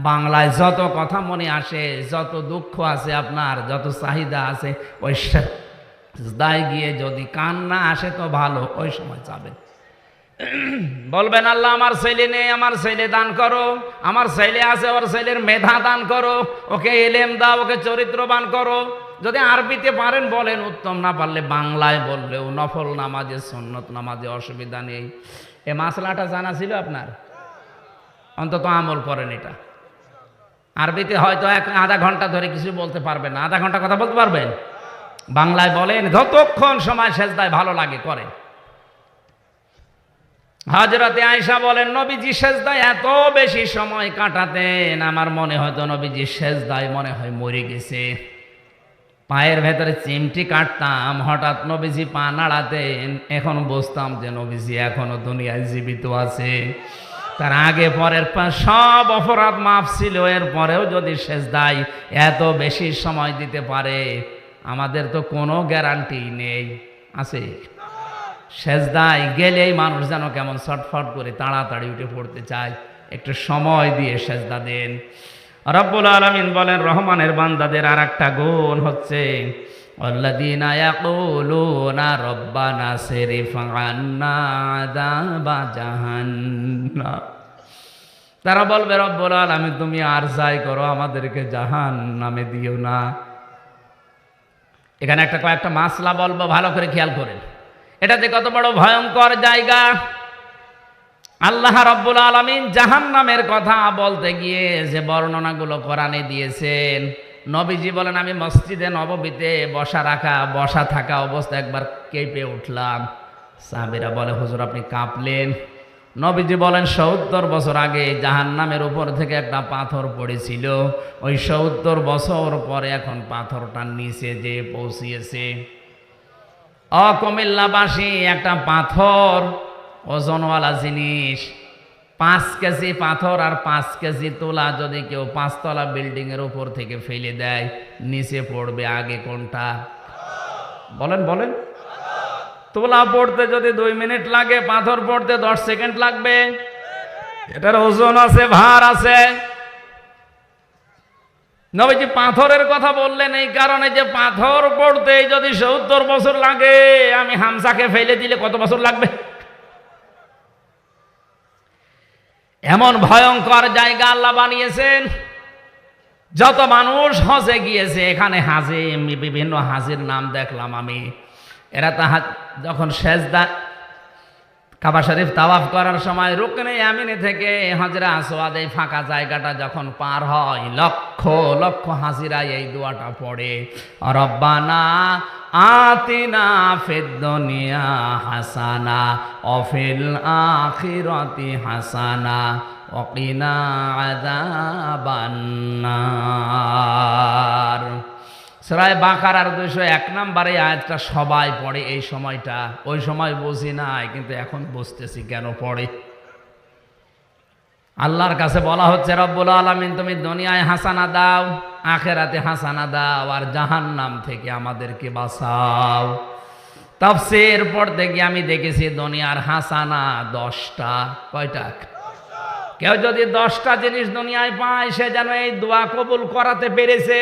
বাংলায় যত কথা মনে আসে, যত দুঃখ আছে আপনার, যত চাহিদা আছে, ওই সেজদায় গিয়ে যদি কান্না আসে তো ভালো, ওই সময় যাবেন, বলবেন আল্লাহ আমার ছেলে নেই, আমার ছেলে দান করো, আমার ছেলে আছে, ওর ছেলের মেধা দান করো, ওকে এলেম দাও, ওকে চরিত্রবান করো। যদি আরবিতে পারেন বলেন, উত্তম না পারলে বাংলায় বললেও নফল নামাজে, সুন্নত নামাজে অসুবিধা নেই। এ মাসলাটা জানা ছিল আপনার? অন্তত আমল করেন এটা। আরবিতে হয়তো আধা ঘন্টা ধরে কিছু বলতে পারবেন না, আধা ঘন্টা কথা বলতে পারবেন, বাংলায় বলেন, যতক্ষণ সময় সেজদায় ভালো লাগে করেন। হযরতে আয়েশা বলেন, নবীজি সেজদায় এত বেশি সময় কাটাতেন, আমার মনে হয়তো নবীজি সেজদায় মনে হয় মরে গেছে। পায়ের ভেতরে চিমটি কাটতাম, হঠাৎ নবীজি পা নাড়াতেন, এখন বুঝতাম যে নবীজি এখনো দুনিয়ায় জীবিত আছে। তার আগে পরের সব অপরাধ মাফ ছিল, এর পরেও যদি সেজদায় এত বেশি সময় দিতে পারে, আমাদের তো কোনো গ্যারান্টি নেই, আছে? সেজদায় গেলেই মানুষ যেন কেমন ছটফট করে তাড়াতাড়ি উঠে পড়তে চায়। একটু সময় দিয়ে সেজদা দেন। রব্বুল আলামিন বলেন, রহমানের বান্দাদের আর একটা গুণ হচ্ছে, আল্লাযীনা ইয়াকুলুনা রব্বানা সিরিফ আন্না আযাবা জাহান্নাম। তারা বলবে, রব্বুল আলামিন তুমি আর যাই করো, আমাদেরকে জাহান্নামে দিও না। এখানে একটা কয়েকটা মাসলা বলবো, ভালো করে খেয়াল করেন। এটাতে কত বড় ভয়ঙ্কর জায়গা। আল্লাহ রাব্বুল আলামিন জাহান্নামের কথা বলতে গিয়ে যে বর্ণনাগুলো কোরআনে দিয়েছেন, নবীজি বলেন, আমি মসজিদে নববীতে বসা থাকা অবস্থা একবার কেঁপে উঠলাম। সাহাবীরা বলে, হুজুর আপনি কাঁপলেন? নবীজি বলেন, ৭০ বছর আগে জাহান্নামের উপর থেকে একটা পাথর পড়েছিল, ওই ৭০ বছর পরে এখন পাথরটা নিচে যে পৌঁছিয়েছে। কুমিল্লাবাসী, একটা পাথর ওজনওয়ালা জিনিস, 5 কেজি পাথর আর 5 কেজি তোলা যদি কেউ 5 তলা বিল্ডিং এর উপর থেকে ফেলে দেয়, নিচে পড়বে আগে কোনটা? বলেন বলেন। তোলা পড়তে যদি 2 মিনিট লাগে, পাথর পড়তে 10 সেকেন্ড লাগবে। এটার ওজন আছে, ভার আছে। নবীজি পাথরের কথা বললেন এই কারণে যে পাথর পড়তে যদি ৭০ বছর লাগে, আমি হামজাকে ফেলে দিলে কত বছর লাগবে? এমন ভয়ঙ্কর জায়গা আল্লাহ বানিয়েছেন। যত মানুষ হজে গিয়েছে, এখানে হাজে, বিভিন্ন হাজির নাম দেখলাম আমি, এরা যখন সেজদা কাবা শরীফ তাওয়াফ করার সময় রুকনে ইয়ামিনে থেকে হজরে আসওয়াদ, এই ফাঁকা জায়গাটা যখন পার হয়, লক্ষ লক্ষ হাজিরা এই দোয়াটা পড়ে, রব্বানা আতিনা ফিদ দুনিয়া হাসানা ওয়া ফিল আখিরাতি হাসানা ওয়া কিনা আযাবান নার। সূরা বাকারার 201 নম্বরে আয়াতটা সবাই পড়ে এই সময়টা। ওই সময় বুঝি নাই, কিন্তু এখন বুঝতেছি কেন পড়ে। আল্লাহর কাছে বলা হচ্ছে, রব্বুল আলামিন তুমি দুনিয়ায় হাসানা দাও, আখিরাতে হাসানা দাও, আর জাহান্নাম থেকে আমাদেরকে বাঁচাও। তাফসীর পড়তে গিয়ে আমি দেখেছি দুনিয়ার হাসানা 10টা। কয়টা? কেউ যদি 10টা জিনিস দুনিয়ায় পায় সে যেন এই দোয়া কবুল করাতে পেরেছে।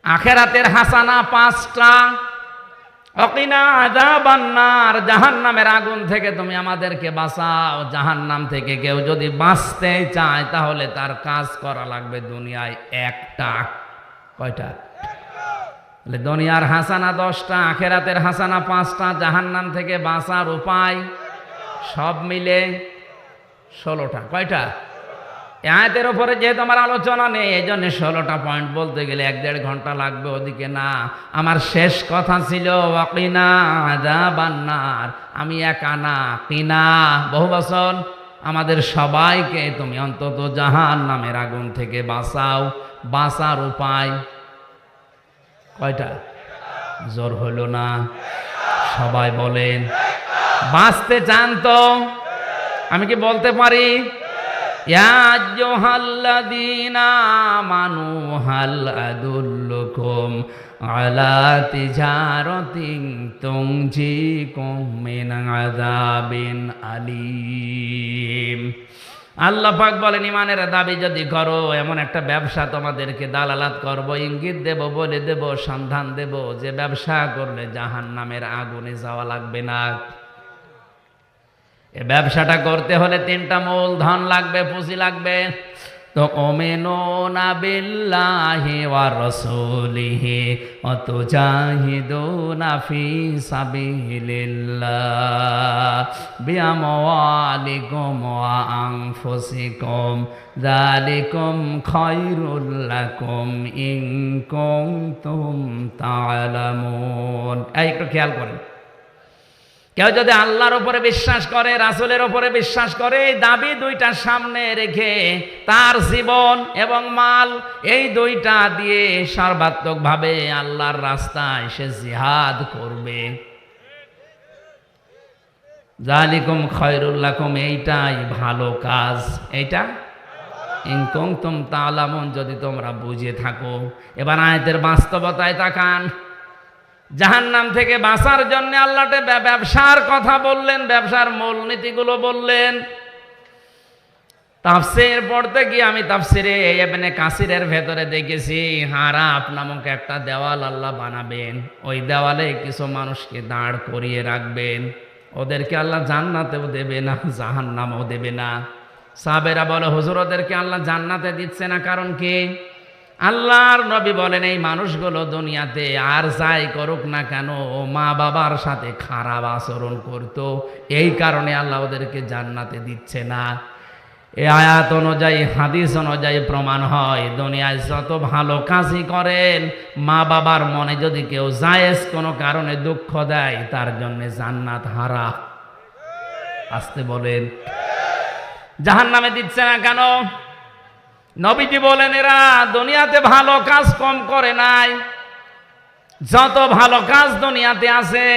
আখেরাতের হাসানা 5টা, ওয়াকিনা আযাবান নার, জাহান্নামের আগুন থেকে তুমি আমাদেরকে বাঁচাও। জাহান্নাম থেকে কেউ যদি বাঁচতে চায় তাহলে তার কাজ করা লাগবে দুনিয়ায় একটা। কয়টা? বলে দুনিয়ার হাসানা 10টা, আখেরাতের হাসানা 5টা, জাহান্নাম থেকে বাঁচার উপায় সব মিলে 16টা। কয়টা? আয়াতের উপরে যেহেতু আমার আলোচনা নেই এই জন্য 16টা পয়েন্ট বলতে গেলে 1-1.5 ঘন্টা লাগবে, ওদিকে না। আমার শেষ কথা ছিল ওয়াকিনা আযাবান নার। আমি একা না, কিনা বহু বছর আমাদের সবাইকে তুমি অন্তত জাহান্নামের আগুন থেকে বাঁচাও। বাঁচার উপায় কয়টা? জোর হলো না, সবাই বলেন। বাঁচতে চান তো? আমি কি বলতে পারি? ইয়া আইয়ুহাল্লাযীনা আমানু হাল আদুল্লুকুম আলা তিজারাতিন তুনজিকুম মিন আযাবিন আলীম। আল্লাহ পাক বলেন ঈমানের দাবি যদি করো এমন একটা ব্যবসা তোমাদেরকে দালালাত করব, ইঙ্গিত দেব, বলে দেব, সন্ধান দেব যে ব্যবসা করলে জাহান্নামের আগুনে যাওয়া লাগবে না। এই ব্যবসাটা করতে হলে 3টা মূলধন লাগবে, পুঁজি লাগবে। তো তুমিনুনা বিল্লাহি ওয়া রাসূলিহি ওয়া তুজাহিদুনা ফি সাবিলিল্লাহ বিআমওয়ালিকুম ওয়া আনফুসিকুম যালিকুম খায়রুল লাকুম ইন কুনতুম তা'লামুন। একটু খেয়াল করেন, কেউ যদি আল্লাহর উপরে বিশ্বাস করে, রাসূলের উপরে বিশ্বাস করে, এই দাবি 2টা সামনে রেখে তার জীবন এবং মাল এই 2টা দিয়ে সর্বাত্মকভাবে আল্লাহর রাস্তায় সে জিহাদ করবে। যালিকুম খায়রুল লাকুম, এইটাই ভালো কাজ। এইটা ইন কুনতুম তা'লামুন, যদি তোমরা বুঝে থাকো। এবার আয়াতের বাস্তবতায় তাকান। জাহান্নাম থেকে বাঁচার জন্য আল্লাহ ব্যবসার কথা বললেন, ব্যবসার মূলনীতিগুলো বললেন। তাফসীর পড়তে গিয়ে আমি তাফসীরে ইবনে কাসিরের ভেতরে দেখেছি হারাপ নামক একটা দেওয়াল আল্লাহ বানাবেন। ওই দেওয়ালে কিছু মানুষকে দাঁড় করিয়ে রাখবেন। ওদেরকে আল্লাহ জান্নাতেও দেবে না, জাহান্নামেও দেবে না। সাহাবেরা বলে হুজুর ওদেরকে আল্লাহ জান্নাতে দিচ্ছে না, কারণ কি? আল্লাহর নবী বলেন এই মানুষগুলো দুনিয়াতে আর যাই করুক না কেন মা বাবার সাথে খারাপ আচরণ করত, এই কারণে আল্লাহ ওদেরকে জান্নাতে দিচ্ছে না। এই আয়াত অনুযায়ী, হাদিস অনুযায়ী প্রমাণ হয় দুনিয়ায় যত ভালো কাজই করেন, মা বাবার মনে যদি কেউ জায়েজ কোনো কারণে দুঃখ দেয় তার জন্য জান্নাত হারা। আসতে বলেন, জাহান্নামে দিচ্ছে না কেন? নবীজি বলেন এরা দুনিয়াতে ভালো কাজ কম করে নাই। যত ভালো কাজ দুনিয়াতে আছে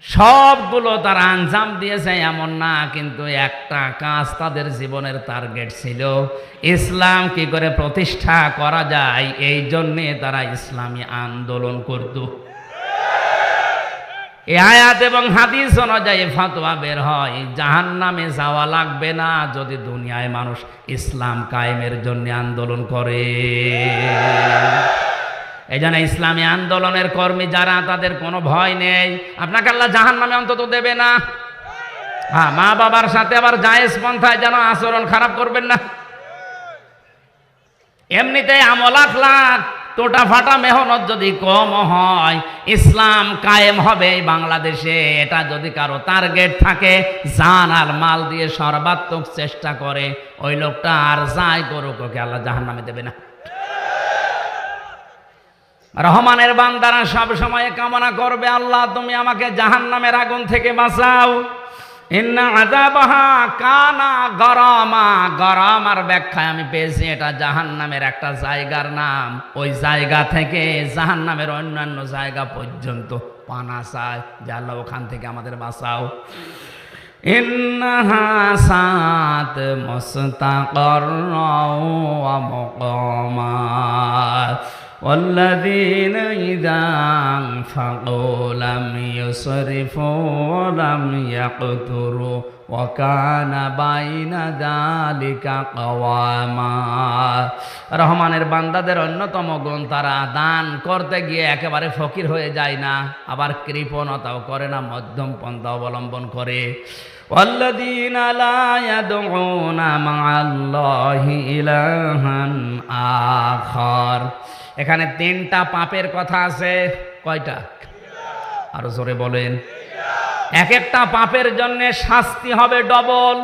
সবগুলো তারা আঞ্জাম দিয়েছে এমন না, কিন্তু একটা কাজ তাদের জীবনের টার্গেট ছিল, ইসলাম কি করে প্রতিষ্ঠা করা যায়। এই জন্যে তারা ইসলামী আন্দোলন করত। এই আয়াত এবং হাদিস অনুযায়ী ফতোয়া বের হয় জাহান্নামে যাওয়া লাগবে না যদি দুনিয়ায় মানুষ ইসলাম কায়েমের জন্য আন্দোলন করে। এই জন্য ইসলামী আন্দোলনের কর্মী যারা, তাদের কোনো ভয় নেই। আপনাকে আল্লাহ জাহান্নামে অন্তত দেবে না। হ্যাঁ, মা বাবার সাথে আবার জায়েজ পন্থায় যেন আচরণ খারাপ করবেন না। এমনিতেই আমল আখলাক টোটা ফাটা মেহনত যদি কম হয়, ইসলাম কায়েম হবে এই বাংলাদেশে। এটা যদি কারো টার্গেট থাকে, জান আর মাল দিয়ে সর্বাত্মক চেষ্টা করে, ওই লোকটা আর যাই করুক ওকে আল্লাহ জাহান্নামে দেবে না। রহমানের বান্দারা সব সময় কামনা করবে আল্লাহ তুমি আমাকে জাহান্নামের আগুন থেকে বাঁচাও। ইন্না আযাবাহা কানা গরামা। গরামার ব্যাখ্যায় আমি পেয়েছি এটা জাহান্নামের একটা জায়গার নাম। ওই জায়গা থেকে জাহান্নামের অন্যান্য জায়গা পর্যন্ত পানা চায় যে আল্লাহ ওখান থেকে আমাদের বাঁচাও। ইন্নাহা সাত মুস্তাকাররাও ওয়া মুকামাত والذين إذا أنفقوا لم يسرفوا ولم يقتروا ওয়াকানা বাইনা যালিকা কাওয়ামা। রহমানের বান্দাদের অন্যতম গুণ, তারা দান করতে গিয়ে একেবারে ফকির হয়ে যায় না, আবার কৃপণতাও করে না, মধ্যম পন্থা অবলম্বন করে। ওয়াল্লাযীনা লা ইয়াদউনা মা'আল্লাহি ইলাহান আখার। এখানে 3টা পাপের কথা আছে। কয়টা? আরো জোরে বলেন। এক একটা পাপের জন্য শাস্তি হবে ডবল।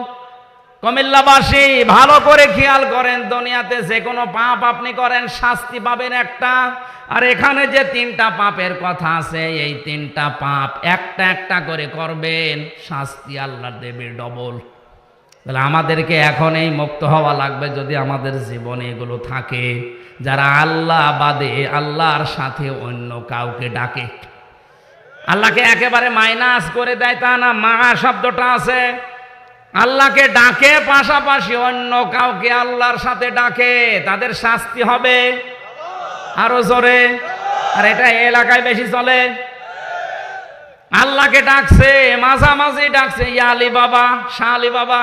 কুমিল্লাবাসী ভালো করে খেয়াল করেন, দুনিয়াতে যে কোনো পাপ আপনি করেন শাস্তি পাবেন একটা, আর এখানে যে 3টা পাপের কথা আছে, এই 3টা পাপ একটা একটা করে করবেন, শাস্তি আল্লাহ দেবে ডবল। তাহলে আমাদেরকে এখন এই মুক্ত হওয়া লাগবে, যদি আমাদের জীবনে এগুলো থাকে। যারা আল্লাহ বাদে আল্লাহর সাথে অন্য কাউকে ডাকে, আল্লাহকে একেবারে মাইনাস করে দেয় তা না, মা শব্দটা আছে, আল্লাহকে ডাকে পাশাপাশি অন্য কাউকে আল্লাহর সাথে ডাকে, তাদের শাস্তি হবে আরো জোরে। আর এটা এলাকায় বেশি চলে। আল্লাহকে ডাকছে, মাঝামাঝি ডাকছে, ইয়া আলী বাবা, শাহ আলী বাবা,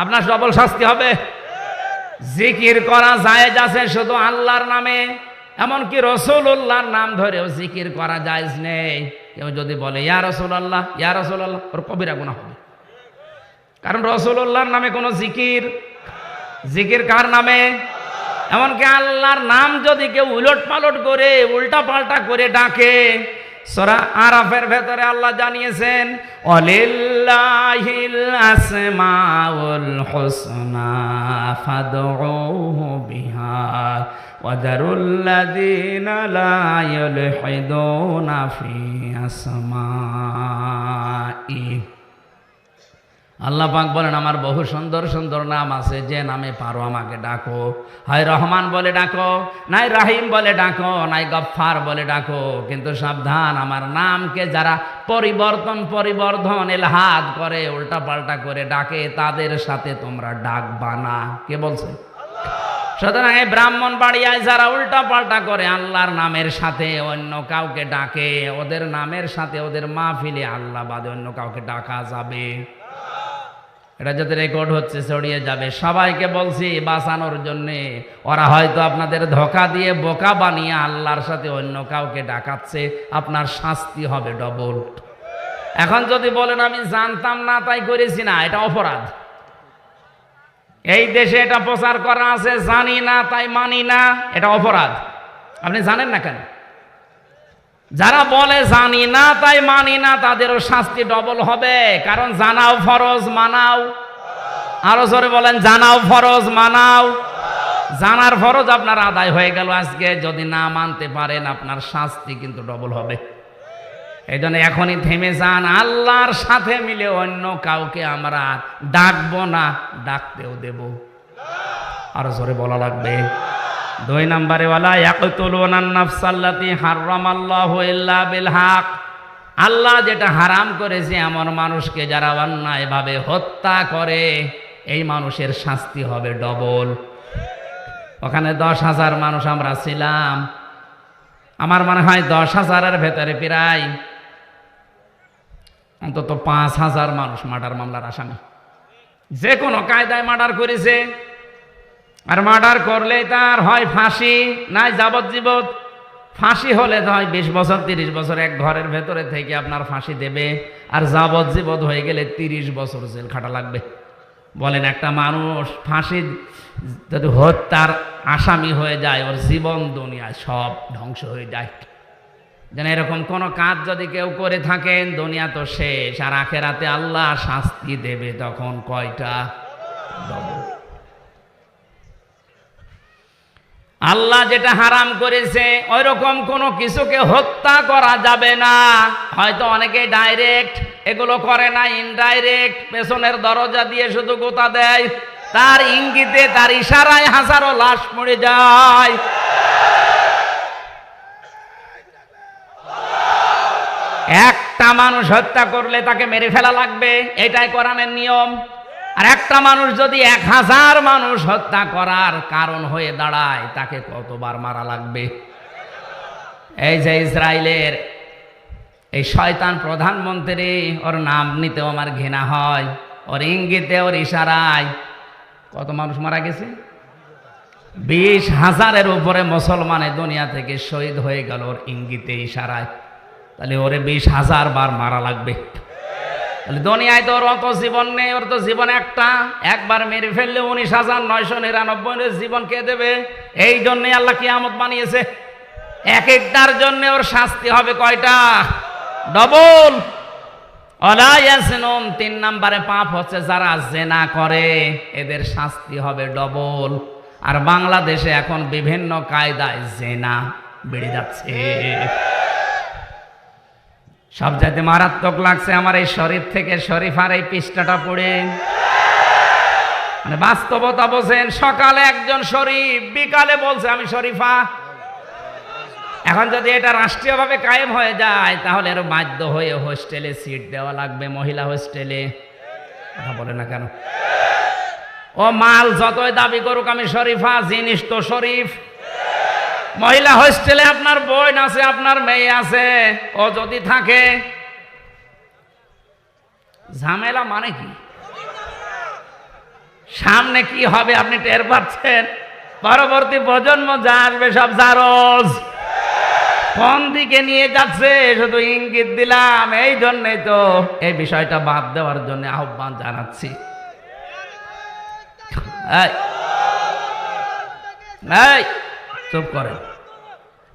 আপনার ডবল শাস্তি হবে। জিকির করা জায়েজ আছে শুধু আল্লাহর নামে, এমনকি রাসূলুল্লাহর নাম ধরেও জিকির করা জায়েজ নেই। কেউ যদি বলে ইয়া রাসূলুল্লাহ, ইয়া রাসূলুল্লাহ, ওর কবিরা গুনাহ হবে। কারণ রাসূলুল্লাহর নামে কোনো জিকির কার নামে? এমনকি আল্লাহর নাম যদি কেউ উলট পালট করে, উল্টা পাল্টা করে ডাকে, সূরা আরাফের ভেতরে আল্লাহ জানিয়েছেন, ওয়ালিল্লাহিল আসমাউল হুসনা ফাদউহু বিহা ওয়াদারুল্লাযীনা লা ইউলহিদুনা ফি আসমাই। আল্লাহ পাক বলেন, আমার বহু সুন্দর সুন্দর নাম আছে, যে নামে পারো আমাকে ডাকো। হয় রহমান বলে ডাকো, নাই রাহিম বলে ডাকো, নাই গফফার বলে ডাকো, কিন্তু সাবধান, আমার নামকে যারা পরিবর্ধন এলহাদ করে, উল্টা পাল্টা করে ডাকে, তাদের সাথে তোমরা ডাকবা না। কে বলছে? সুতরাং এই ব্রাহ্মণবাড়িয়ায় যারা উল্টা পাল্টা করে আল্লাহর নামের সাথে অন্য কাউকে ডাকে, ওদের নামের সাথে ওদের মাহফিলে আল্লাহ বাদে অন্য কাউকে ডাকা যাবে? এটা যাতে রেকর্ড হচ্ছে, ছড়িয়ে যাবে। সবাইকে বলছি বাঁচানোর জন্যে, ওরা হয়তো আপনাদের ধোঁকা দিয়ে বোকা বানিয়ে আল্লাহর সাথে অন্য কাউকে ডাকাচ্ছে, আপনার শাস্তি হবে ডবল। এখন যদি বলেন আমি জানতাম না তাই করেছি না, এটা অপরাধ। এই দেশে এটা প্রচার করা আছে, জানি না তাই মানি না, এটা অপরাধ। আপনি জানেন না কেন? যারা বলে জানি না তাই মানি না, তাদেরও শাস্তি ডবল হবে। কারণ জানাও ফরজ, মানাও আরো জোরে বলেন, জানাও ফরজ, মানাও। জানার ফরজ আপনার আদায় হয়ে গেল আজকে, যদি না মানতে পারেন আপনার শাস্তি কিন্তু ডবল হবে। এই জন্য এখনই থেমে যান, আল্লাহর সাথে মিলে অন্য কাউকে আমরা ডাকবো না, ডাকতেও দেব। আরো জোরে বলা লাগবে। 2 নম্বরে, ওয়ালা ইয়াকতুলুনান নাফসাল্লাতী হারামাল্লাহু ইল্লা বিল হক। আল্লাহ যেটা হারাম করেছে এমন মানুষকে যারা অন্যায়ভাবে হত্যা করে, এই মানুষের শাস্তি হবে ডবল। ওখানে 10,000 মানুষ আমরা ছিলাম, আমার মনে হয় 10,000-এর ভেতরে প্রায় অন্তত 5,000 মানুষ মার্ডার মামলার আসামি, যে কোনো কায়দায় মার্ডার করেছে। আর মার্ডার করলে তার হয় ফাঁসি, নাই যাবজ্জীবন। ফাঁসি হলে হয় 20 বছর 30 বছর এক ঘরের ভেতরে থেকে আপনার ফাঁসি দেবে, আর যাবজ্জীবন হয়ে গেলে 30 বছর জেল খাটা লাগবে। বলেন, একটা মানুষ ফাঁসি যদি হত্যার আসামি হয়ে যায়, ওর জীবন দুনিয়ায় সব ধ্বংস হয়ে যায়। যেন এরকম কোন কাজ যদি কেউ করে থাকেন, দুনিয়া তো শেষ, আর আখেরাতে আল্লাহ শাস্তি দেবে তখন কয়টা? ডবল। আল্লাহ যেটা হারাম করেছে ওই রকম কোনো কিছুকে হত্যা করা যাবে না। হয়তো অনেকে ডাইরেক্ট এগুলো করে না, ইনডাইরেক্ট পেছনের দরজা দিয়ে শুধু গোতা দেয়, তার ইঙ্গিতে তার ইশারায় হাজারো লাশ মরে যায়। একটা মানুষ হত্যা করলে তাকে মেরে ফেলা লাগবে, এটাই কোরআনের নিয়ম। আর একটা মানুষ যদি 1000 মানুষ হত্যা করার কারণ হয়ে দাঁড়ায়, তাকে কতবার মারা লাগবে? এই যে ইসরায়েলের এই শয়তান প্রধানমন্ত্রী, ওর নাম নিতেও আমার ঘৃণা হয়, ওর ইঙ্গিতে, ওর ইশারায় কত মানুষ মারা গেছে। 20,000-এর উপরে মুসলমান এই দুনিয়া থেকে শহীদ হয়ে গেল ওর ইঙ্গিতে, ইশারায়। তাহলে ওরে 20,000 বার মারা লাগবে। তাহলে দুনিয়ায় তো ওর অত জীবন নেই, ওর তো জীবন একটা, একবার মেরে ফেললে 19,999 জীবন কে দেবে? এই জন্যে আল্লাহ কিয়ামত বানিয়েছে। এক একটার জন্য ওর শাস্তি হবে কয়টা? ডবল। ওয়ালা ইয়াসনুন, 3 নম্বরে পাপ হচ্ছে যারা জেনা করে, এদের শাস্তি হবে ডবল। আর বাংলাদেশে এখন বিভিন্ন কায়দায় জেনা বেড়ে যাচ্ছে। সব চাইতে মারাত্মক লাগছে আমার এই শরীফ থেকে শরীফার এই পৃষ্ঠাটা পড়ে। মানে বাস্তবতা বোঝেন, সকালে একজন শরীফ, বিকালে বলছে আমি শরীফা। এখন যদি এটা রাষ্ট্রীয়ভাবে কায়েম হয়ে যায় তাহলে এর বাধ্য হয়ে হোস্টেলে সিট দেওয়া লাগবে, মহিলা হোস্টেলে। কথা বলে না কেন? ও মাল যতই দাবি করুক আমি শরীফা, জিনিস তো শরীফ। মহিলা হোস্টেলে আপনার বোন আছে, আপনার মেয়ে আছে, ও যদি থাকে ঝামেলা মানে কি? সামনে কি হবে আপনি টের পাচ্ছেন? পরবর্তী প্রজন্ম যা আসবে সব জারজ। কোন দিকে নিয়ে যাচ্ছে শুধু ইঙ্গিত দিলাম। এই জন্যই তো এই বিষয়টা বাদ দেওয়ার জন্য আহ্বান জানাচ্ছি। চুপ করেন।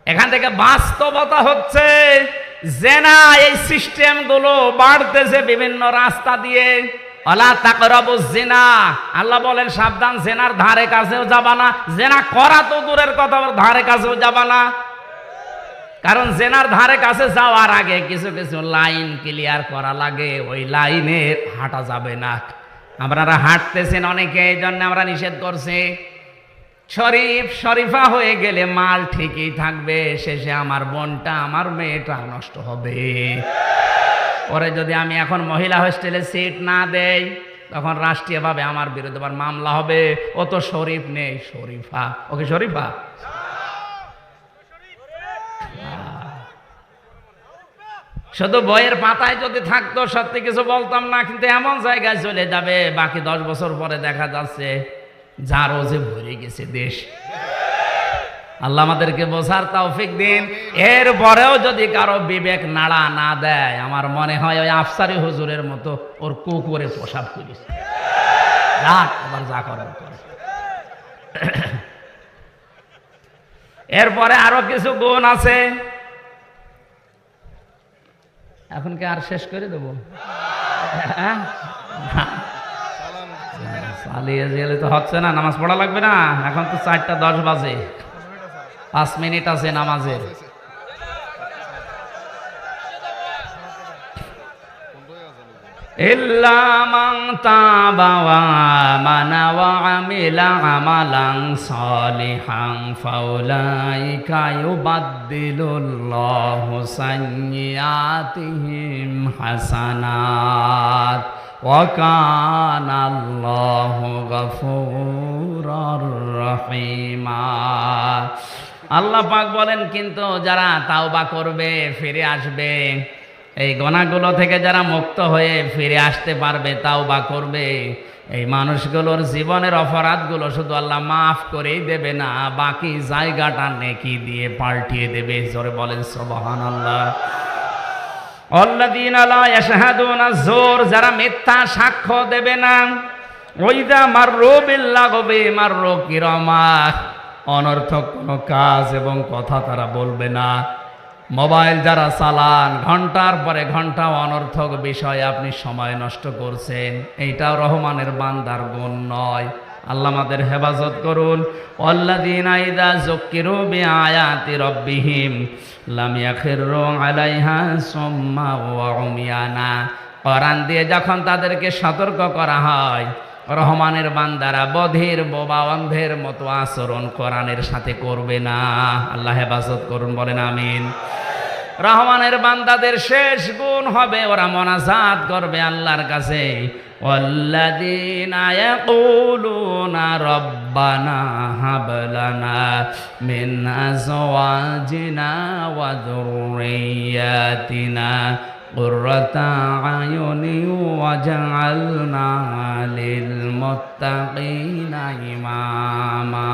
এখান থেকে বাস্তবতা হচ্ছে জেনা, এই সিস্টেম গুলো বাড়তেছে বিভিন্ন রাস্তা দিয়ে। ওয়ালা তাকরাবুজ জিনা, আল্লাহ বলেন সাবধান, জেনার ধারে কাছেও যাবা না। জেনা করা তো দূরের কথা, ধারে কাছেও যাবা না। কারণ জেনার ধারে কাছে যাওয়ার আগে কিছু কিছু লাইন ক্লিয়ার করা লাগে, ওই লাইনে হাঁটা যাবে না। আপনারা হাঁটতেছেন অনেকে, এই জন্য আমরা নিষেধ করছি। শরীফ শরীফা হয়ে গেলে মাল ঠিকই থাকবে, শেষে আমার বোনটা, আমার মেয়েটা নষ্ট হবে। পরে যদি আমি এখন মহিলা হোস্টেলে সিট না দেই তখন রাষ্ট্রীয়ভাবে আমার বিরুদ্ধে আবার মামলা হবে। ও তো শরীফ নেই, শরীফা। ওকে শরীফা? শুধু বইয়ের পাতায় যদি থাকতো সত্যি কিছু বলতাম না, কিন্তু এমন জায়গায় চলে যাবে বাকি 10 বছর পরে দেখা যাচ্ছে যারও যে ভরে গেছে দেশ। আল্লাহ আমাদেরকে বোঝার তৌফিক দিন। এরপরেও যদি কারো বিবেক নাড়া না দেয়, আমার মনে হয় ওই আফসারি হুজুরের মতো ওর কুকুরে পোশাক করিস, আবার যা করবে করে। এরপরে আরো কিছু গুণ আছে। এখন কি আর শেষ করে দেবো? চালিয়ে গেলে তো হচ্ছে না, নামাজ পড়া লাগবে না। এখন তো 4:10 বাজে, 5 মিনিট আছে নামাজের। ইল্লা মান তাবা ওয়া আমানা ওয়া আমিলা আমালান সালিহান ফাউলাইকা ইউবাদদিলুল্লাহু সাইয়্যাতিহিম হাসানাত ওয়া কানাল্লাহু গফুরুর রহিমা। আল্লাহ পাক বলেন, কিন্তু যারা তাওবা করবে, ফিরে আসবে, এই গুনাহগুলো থেকে যারা মুক্ত হয়ে ফিরে আসতে পারবে, তাওবা করবে, এই মানুষগুলোর জীবনের অপরাধগুলো শুধু আল্লাহ মাফ করেই দেবে না, বাকি জায়গাটা নেকি দিয়ে পাল্টিয়ে দেবে। জোরে বলেন সুবহানাল্লাহ। আল্লাযীনা লা ইয়াশহাদুনা যুর, যারা মিথ্যা সাক্ষ্য দেবে না। ওয়াইদা মাররু বিল্লাগবি মাররু কিরামা, অনর্থক কোনো কাজ এবং কথা তারা বলবে না। মোবাইল যারা চালান, ঘন্টার পরে ঘন্টা অনর্থক বিষয়ে আপনি সময় নষ্ট করছেন, এইটাও রহমানের বান্দার গুণ নয়। আল্লাহ আমাদের হেফাজত করুন। আল্লাযীনা ইযা যুক্কিরু বিআয়াতি রাব্বিহিম লাম ইয়াখিরু আলাইহা সুম্মা ওয়া উমিয়ানা, কোরআন দিয়ে যখন তাদেরকে সতর্ক করা হয়, রহমানের বান্দারা বধির বোবা অন্ধের মতো আচরণ কোরআনের সাথে করবে না। আল্লাহ হেফাজত করুন, বলেন আমিন। রহমানের বান্দাদের শেষ গুণ হবে ওরা মোনাজাত করবে আল্লাহর কাছে, ওয়াল্লাযীনা ইয়াকুলুনা রব্বানা হাব লানা মিন আজওয়াজিনা ওয়া যুররিয়াতিনা কুররাতা আয়ুনি ওয়াজআলনা লিল মুত্তাকিনা ইমামা।